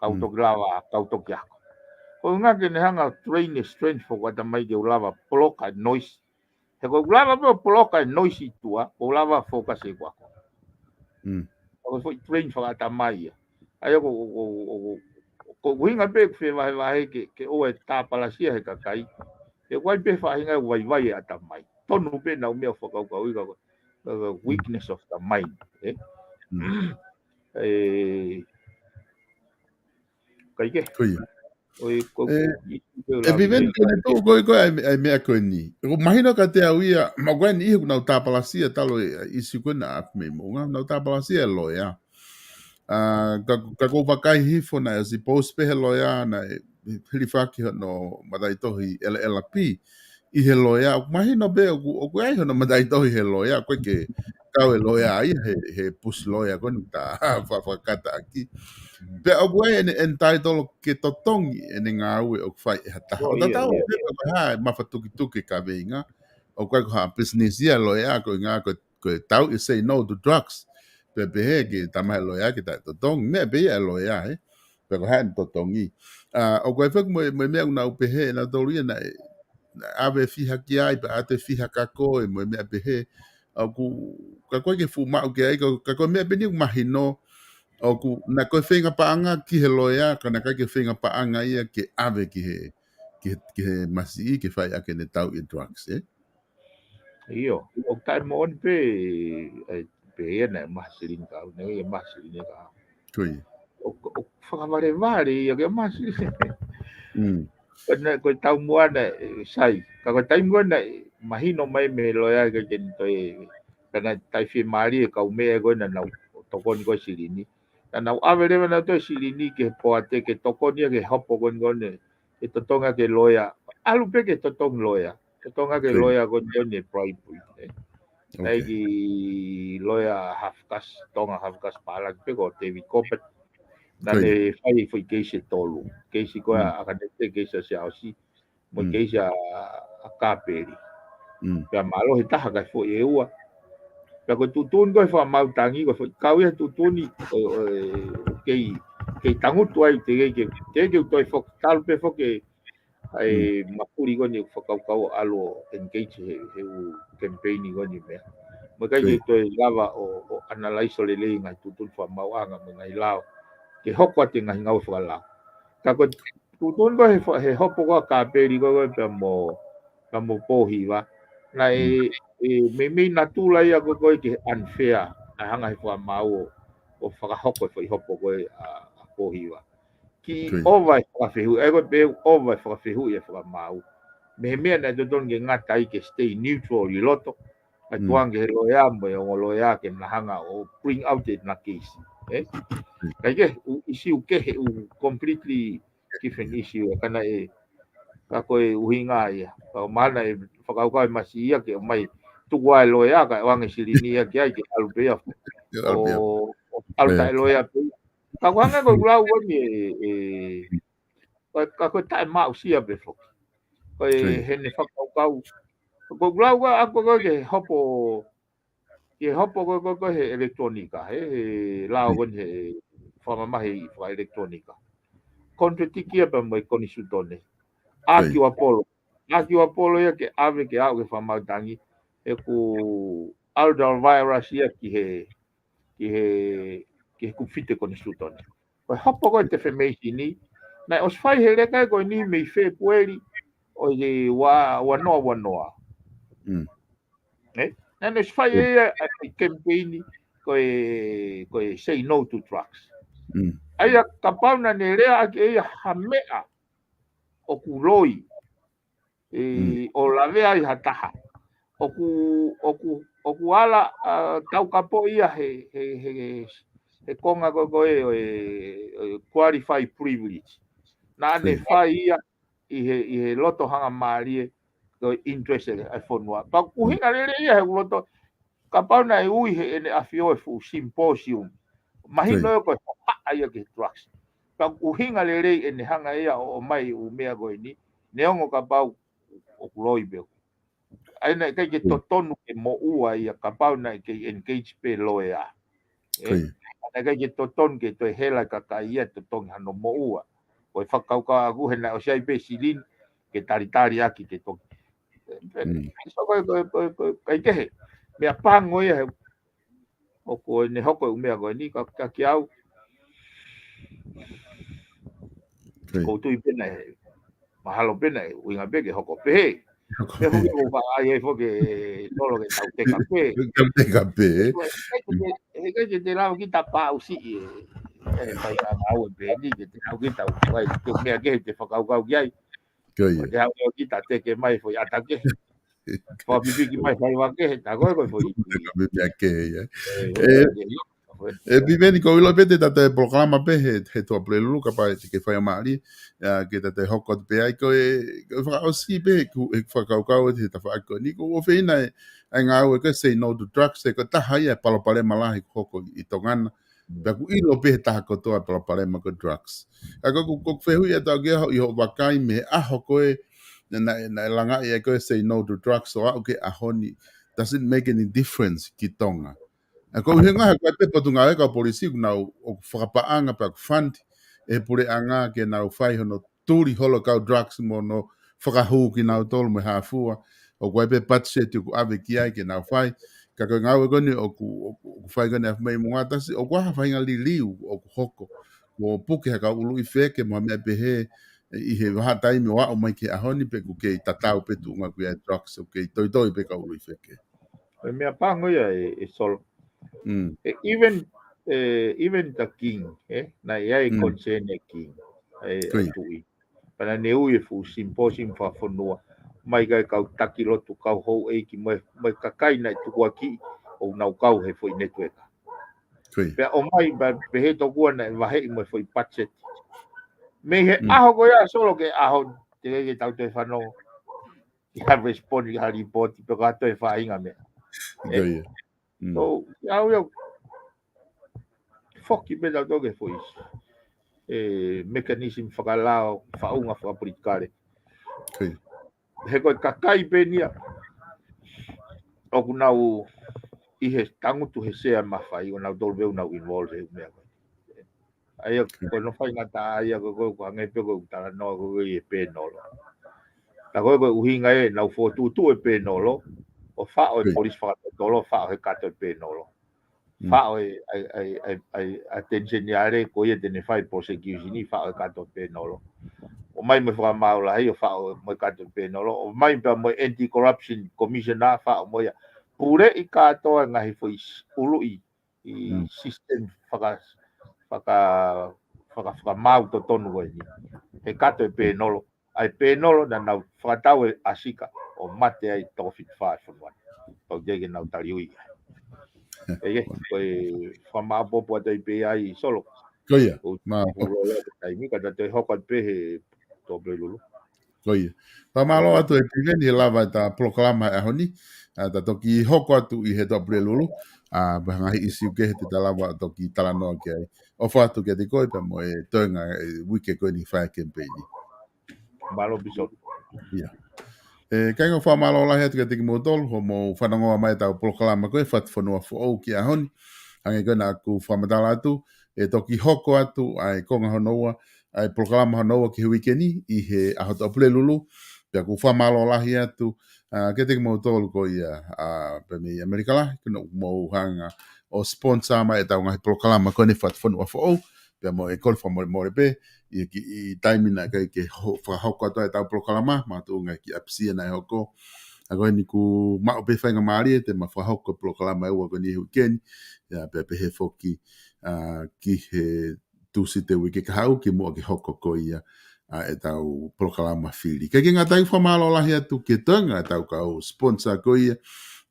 kau tok lava kau tok yako. Ko nga ke ne hanga train strength for what mai ke lava poloka noise. He ko lava poloka noise tua ko lava focus e kwa. Ko foi train for ata mai. Ayo ko winga pe fe vai vai ke o e tapalasia he kakai. E wai pe fa hinga vai vai ata mai. Tonu pe na umea whakaukau ika the weakness of the mind. Kai ke? E viveni kone tō koe ai mea koe ni. Ko mahina ka te au ia, ma koe ni ihu nau tāpalasia talo isi koe na aku me monga, nau tāpalasia e loe a. Ka kou wakai hifo na si pōspehe loe a na hiri whaki no madai tohi LLP i he loe a. Mahina be o koe ai hono madai tohi he loe a, koe ke kau e loe a ia he pusi loe a koe ni tā whakata aki. Pe o koe en taitolo ke totongi ene ngā ue o whai e hata. O ta tau o ha mawhatuki ka veinga. O koe ko ha business ia loe a koe ngā koe tau i say no to drugs. Pe he ke tamai loe a ke tai totongi. Mea pe ia loe a he. Pe ko ha en totongi. O koe whaku mo mea una upe he na tolu ia na ave fiha ki ai pa ate fiha kako e mo mea pe he. Ka koe ke fumau ke ai ka koe mea pe ni umahino o ku na koe whenga paanga ki he loea, ka na kai ke whenga paanga ia ke ave ki he masi i ke whai ake ne tau i drugs, eh? Iyo, o tai mo on pe ia na masirin ka, ne ia masirin ka. Kui. O whakaware ia ke masirin. Koe tau mua na sai, ka koe tai mua na mahino mai me loea ke ken toi, kana tai whi maari e kau mea koe na nau tokoni koe sirini. Na ave lewa na toi sirini ke poate ke tokoni ke hopo kon gone ke totonga ke loya alu pe ke totong loya totonga ke loya kon gone private nei ki loya tonga half pala pe ko te vi kopet na le fai foi ke se tolu ke si ko aka te ke se si mo ke se a kaperi pe malo hita ka foi e ua pe ko tutun ko fa mau tangi ko kau ia tutuni ke tangu tuai te toi fok tal pe fok ai mapuri ko ni kau alo engage he campaign ko ni me mo kai ke toi lava o analyze le le ngai tutun fa mau anga mo ngai lao ke hokwa te ngai ngau fa la ka ko tutun ko he hopo ko ka peri ko pe mo pohi wa nai me na tula ia ko ke unfair na hanga he fa mau o whakahoko e hopo koe a pohiwa. Ki owai whakawhihu, e koe pe owai whakawhihu i e whakamau. Me mea na dodon ke ngata i ke stay neutral i loto. Ai tuange he loea mo e o loea ke nahanga o bring out it na case. Kai ke, isi u kehe u completely different issue. Kana e, ka koe uhinga ia. Ka mana e whakaukai masi ia ke mai tukua e loea ka wange sirini ia ke ai ke alupea. O alta loya ka wanga ko glau ni ka ko tai ma usia be fo ko hene fa ko glau ako ko ke hopo ko he electronica he lao ko he fa ma he fa electronica contratikia pa mo ko ni sutone aki apolo ya ke ave ke au ke fa ma tangi e ku aldal virus ya ki he kufite ko ni sutone. Ko hopo ko te femesi ni na os fai hele kai ko ni me fe pueri o ye wa noa. Na os fai e campaign ko say no to drugs. Ai kapauna ne rea ke hamea o kuloi o la vea i hataha. O o kuala tau kapo ia he konga ko e qualified privilege na ne fai ia i he loto hanga marie ko interest e fonua pa kuhinga lele ia he loto kapauna e ui he ene afio e fu symposium mahino ko ia ke drugs pa kuhinga lele ene hanga ia o mai u mea go ni neongo kapau o kuloibe aina kai ke totonu ke mo ua ia kapauna ke engage pe loea ana kai ke toton ke to hela ka ia toton hano mo ua o whakauka aku he na o sei pe silin ke taritari aki ke to so kai ke he me pango ia o ko ne hoko u mea go ni ka ki au ko tu i pena mahalo pena u inga bege hoko pe he pe hu ko fa ai fo ke tolo ke tau te kape te kape e ke te lao ki ta pa u si e fai ka au pe ni ke te au ki ta vai ke me ke te whakau ai Koia. Te hau ki ta te ke mai foi atake. Fa bibi ki mai fai wa ke ta ko foi. Me ke ia. E PIVENI ko ilo pete ta te programa pe he to plelu ka pa te ke fai mali ke ta te hoko pe ai ko e fa o si pe ku e fa ka ka te ta fa ko ni ko o fe na ai nga o ke say no to drugs se ko ta hai pa lo pale malahi hoko i tongan pe ku ilo pe ta ko to pa lo pale ma ko drugs a ko fe hu ya ta ge i ho ba kai me a hoko e na langa e ko say no to drugs so okay a honi doesn't make any difference ki tonga. Ko hinga ko te patunga ka polisi na o whakapaanga pa fund e pure anga ke na fai hono turi holo ka drugs mo no whakahu ki na tol me hafua o ko pe patse tu ave ki ai ke na fai ka ko nga ko ni o ku fai ga na mai mo ata o ko fai nga liu o ku hoko mo puke ka ulu i fe ke mo me pe he i he ha tai me wa o mai ke a honi pe ku ke tatau pe tu nga ku ya drugs o ke toi pe ka ulu i fe ke Me pango ia e sol. Even the king na ia e concern e king e tui pana ne u e fu symposium fa fonua mai ga ka taki lotu ka ho e ki mai kakai na tu aki o na kau he foi network pe o mai ba pe he to ku na va he mo foi patchet me he aho go ia solo ke aho te ke tau te fano ia respond ia report pe ka to e fa inga me so ia foki pe tau ke foi mecanism whakalao whaunga whakapolitikare. He koe kakai penia o kunau i he tangutu he sea mawhai o nau tolveu nau involve he mea koe. Aia koe no whai ngata aia koe koe hangai pe koe utara noa koe i e pēnolo. Na koe koe uhinga e nau fōtutu e pēnolo o whao e polis whakatolo whao he kato e pēnolo. Whao e attention yare koe e tene whai prosecution i whao e kato e pēnolo. O mai me whaka maula hei o whao mo kato pēnolo, o mai pa mo anti-corruption commissioner whao mo ia. Pure i katoa ngahi fo ulu i system whaka mau to tonu koe ni. He kato e pēnolo, ai pēnolo na nau whakatau e asika o mate ai toko fit whae whanuan. Pau jege nau tariui. E koe whamaapopo atei pē ai solo. Koia. Urola te taimi, kata te hoka pe he toble lulu. Koia. Pa malo atu e PIVENI he lava ta POLOKALAMA e honi. Ta toki hoko atu i he toble lulu. Ngahi isi uke he te talawa toki talanoa ki ai. Ofa atu ke te koe pa mo e toenga wike koe ni whae campaigni. Malo biso. Ia. Kainga wha malo lahi atu ke te ki mo tolu, ho mo whanangoa mai tau POLOKALAMA koe, FATUFONUA fo ki a honi. Hange koe na aku whamatala atu, e toki hoko atu, ai konga honoua, ai POLOKALAMA honoua ki hui ni, i he ahoto apule lulu, pia ku whamalo lahi atu, ke te ki mo tolu ko ia, pe mi Amerika lahi, kino mo hanga o sponsor mai e tau ngahi POLOKALAMA koe ni FATUFONUA fo pia mo e kole whamore pe, i taimina kai ke whakahoko atu e tau POLOKALAMA, ma tu ngai ki apsia na e hoko, a koe ni ku mao pe whainga maari e te ma whahoko POLOKALAMA e ua koe ni hui keni, ia pe he foki ki he tusi te wiki kahau ki mua ki hoko ko ia e tau POLOKALAMA whiri. Kei ki ngā tai whamalo lahi atu ke tanga e tau kau sponsor ko ia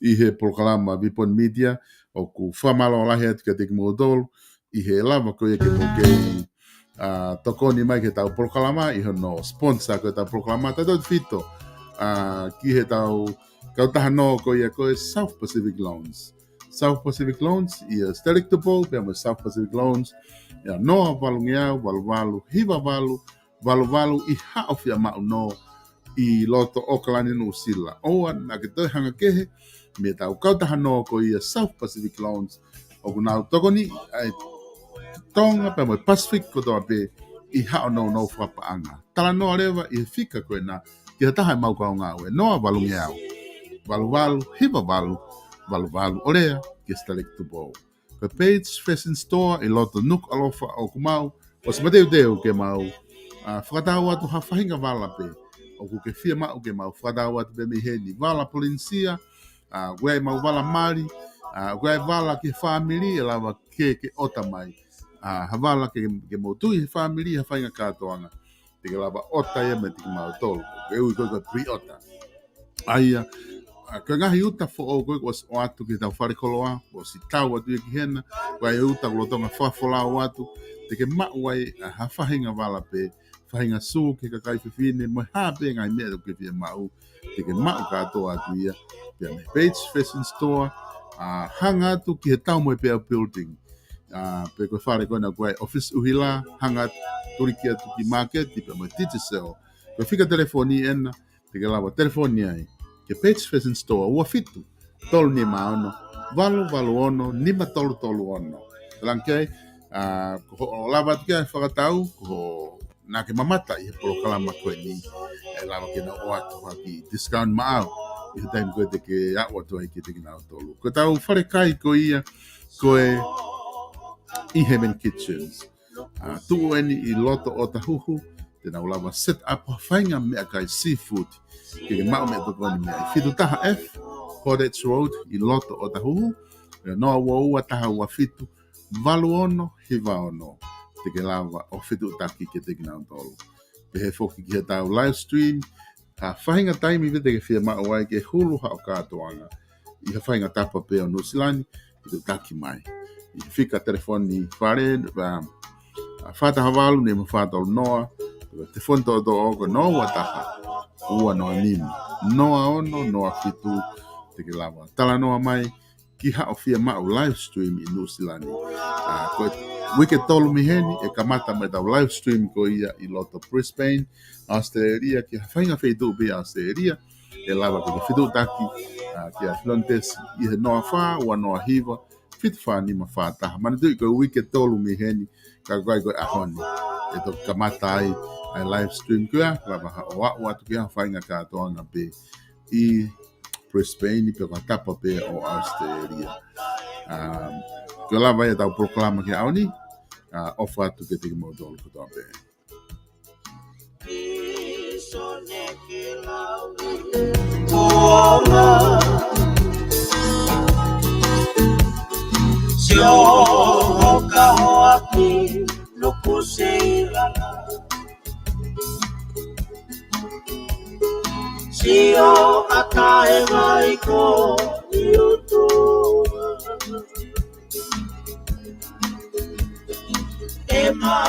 I he polokalama vipon media o ku whamalo lahi atu ka teki modol I he lava ko ia ke mo kei tokoni mai ke tau polokalama I hono sponsor ko tau polokalama tato fito ki he tau kau taha no ko ia ko South Pacific Loans. South Pacific Loans ia delectable pe mo South Pacific Loans ia no valu ngeau valu hiva valu I hao fia mau no I loto Okalani no sila. Oa na ke toi hanga kehe me tau kau taha no ko ia South Pacific Loans o kunau tokoni ai tonga pe mo Pacific ko toa pe I hao no whapaanga. Tala noa rewa I fika koe na ki taha mau kau ngā ue noa valu ngeau valu hiva valu orea ki delectable. Ka Page Fashion Store I loto nuk alofa o kumau o se mateu ke mau whakatau atu hawhahinga vala pe o ku ke fia mau ke mau whakatau atu pe miheni vala polincia wei mau vala mari wei vala ke family lawa ke ota mai havala ke motu I family hawhahinga katoanga te ke lawa ota ia me te ke mau tolu ke ui koe pre-ota aia ka ngahi uta fo o koe o atu ki tau wharekoloa o si tau atu e ki hena wai uta kulotonga whafola o atu te ke mau wai hawhahinga vala pe whahinga su ke kakai whiwhine mo hape ngai mea to ke whia mau te ke mau katoa atu ia pia me Page Fashion Store hanga atu ki he tau mo e pea building pe koe whare koe na koe office uhila hanga turiki atu ki market ti pia mo Digicel koe whika telefoni ena te ke lawa telefoni ai ke Page Fashion Store ua fitu tolu ni maono valu ono nima tolu ono langkei ko o lava atu kia whakatau ko na ke mamata I he polokalama koe ni e lava ke na o atu haki discount maau I he time koe te ke awa toa I ke te kina o tolu ko tau whare kai ko ia koe I Heaven Kitchens tu eni I loto o tahuhu te na ulava set up whainga mea kai seafood ke mau me toko ni mea fitu taha F Horets Road I loto o tahuhu noa ua taha ua fitu valu ono hiva ono te ke lava o fitu taki ke te kina o tolu pe he foki ki he tau live stream whainga taimi te ke whia maa wai ke hulu hao katoanga I whainga tapa pe o Nusilani I tu taki mai I fika telefoni whare whata havalu ne ma whata o noa te fonto o oko noa taha ua noa nimi noa ono noa fitu te ke lava tala noa mai ki hao fia mau live stream I Nusilani ko wike tolu miheni e kamata me tau live stream ko ia I loto Brisbane Australia ki whainga whaitu pe Australia e lava ke fitu taki ki a Flontes I he noa wha ua noa hiva fitu wha ni ma wha taha mana tui ko wike tolu miheni ka koe ahoni e to kamata ai live stream kia lava o au atu kia whainga katoanga pe I Brisbane pe tapa pe o Australia ko lava e tau polokalama ki aoni ofa atu ke te mo dolo ko toa pe Sio hoka hoaki loko seirana Sio akae maiko iutu Ema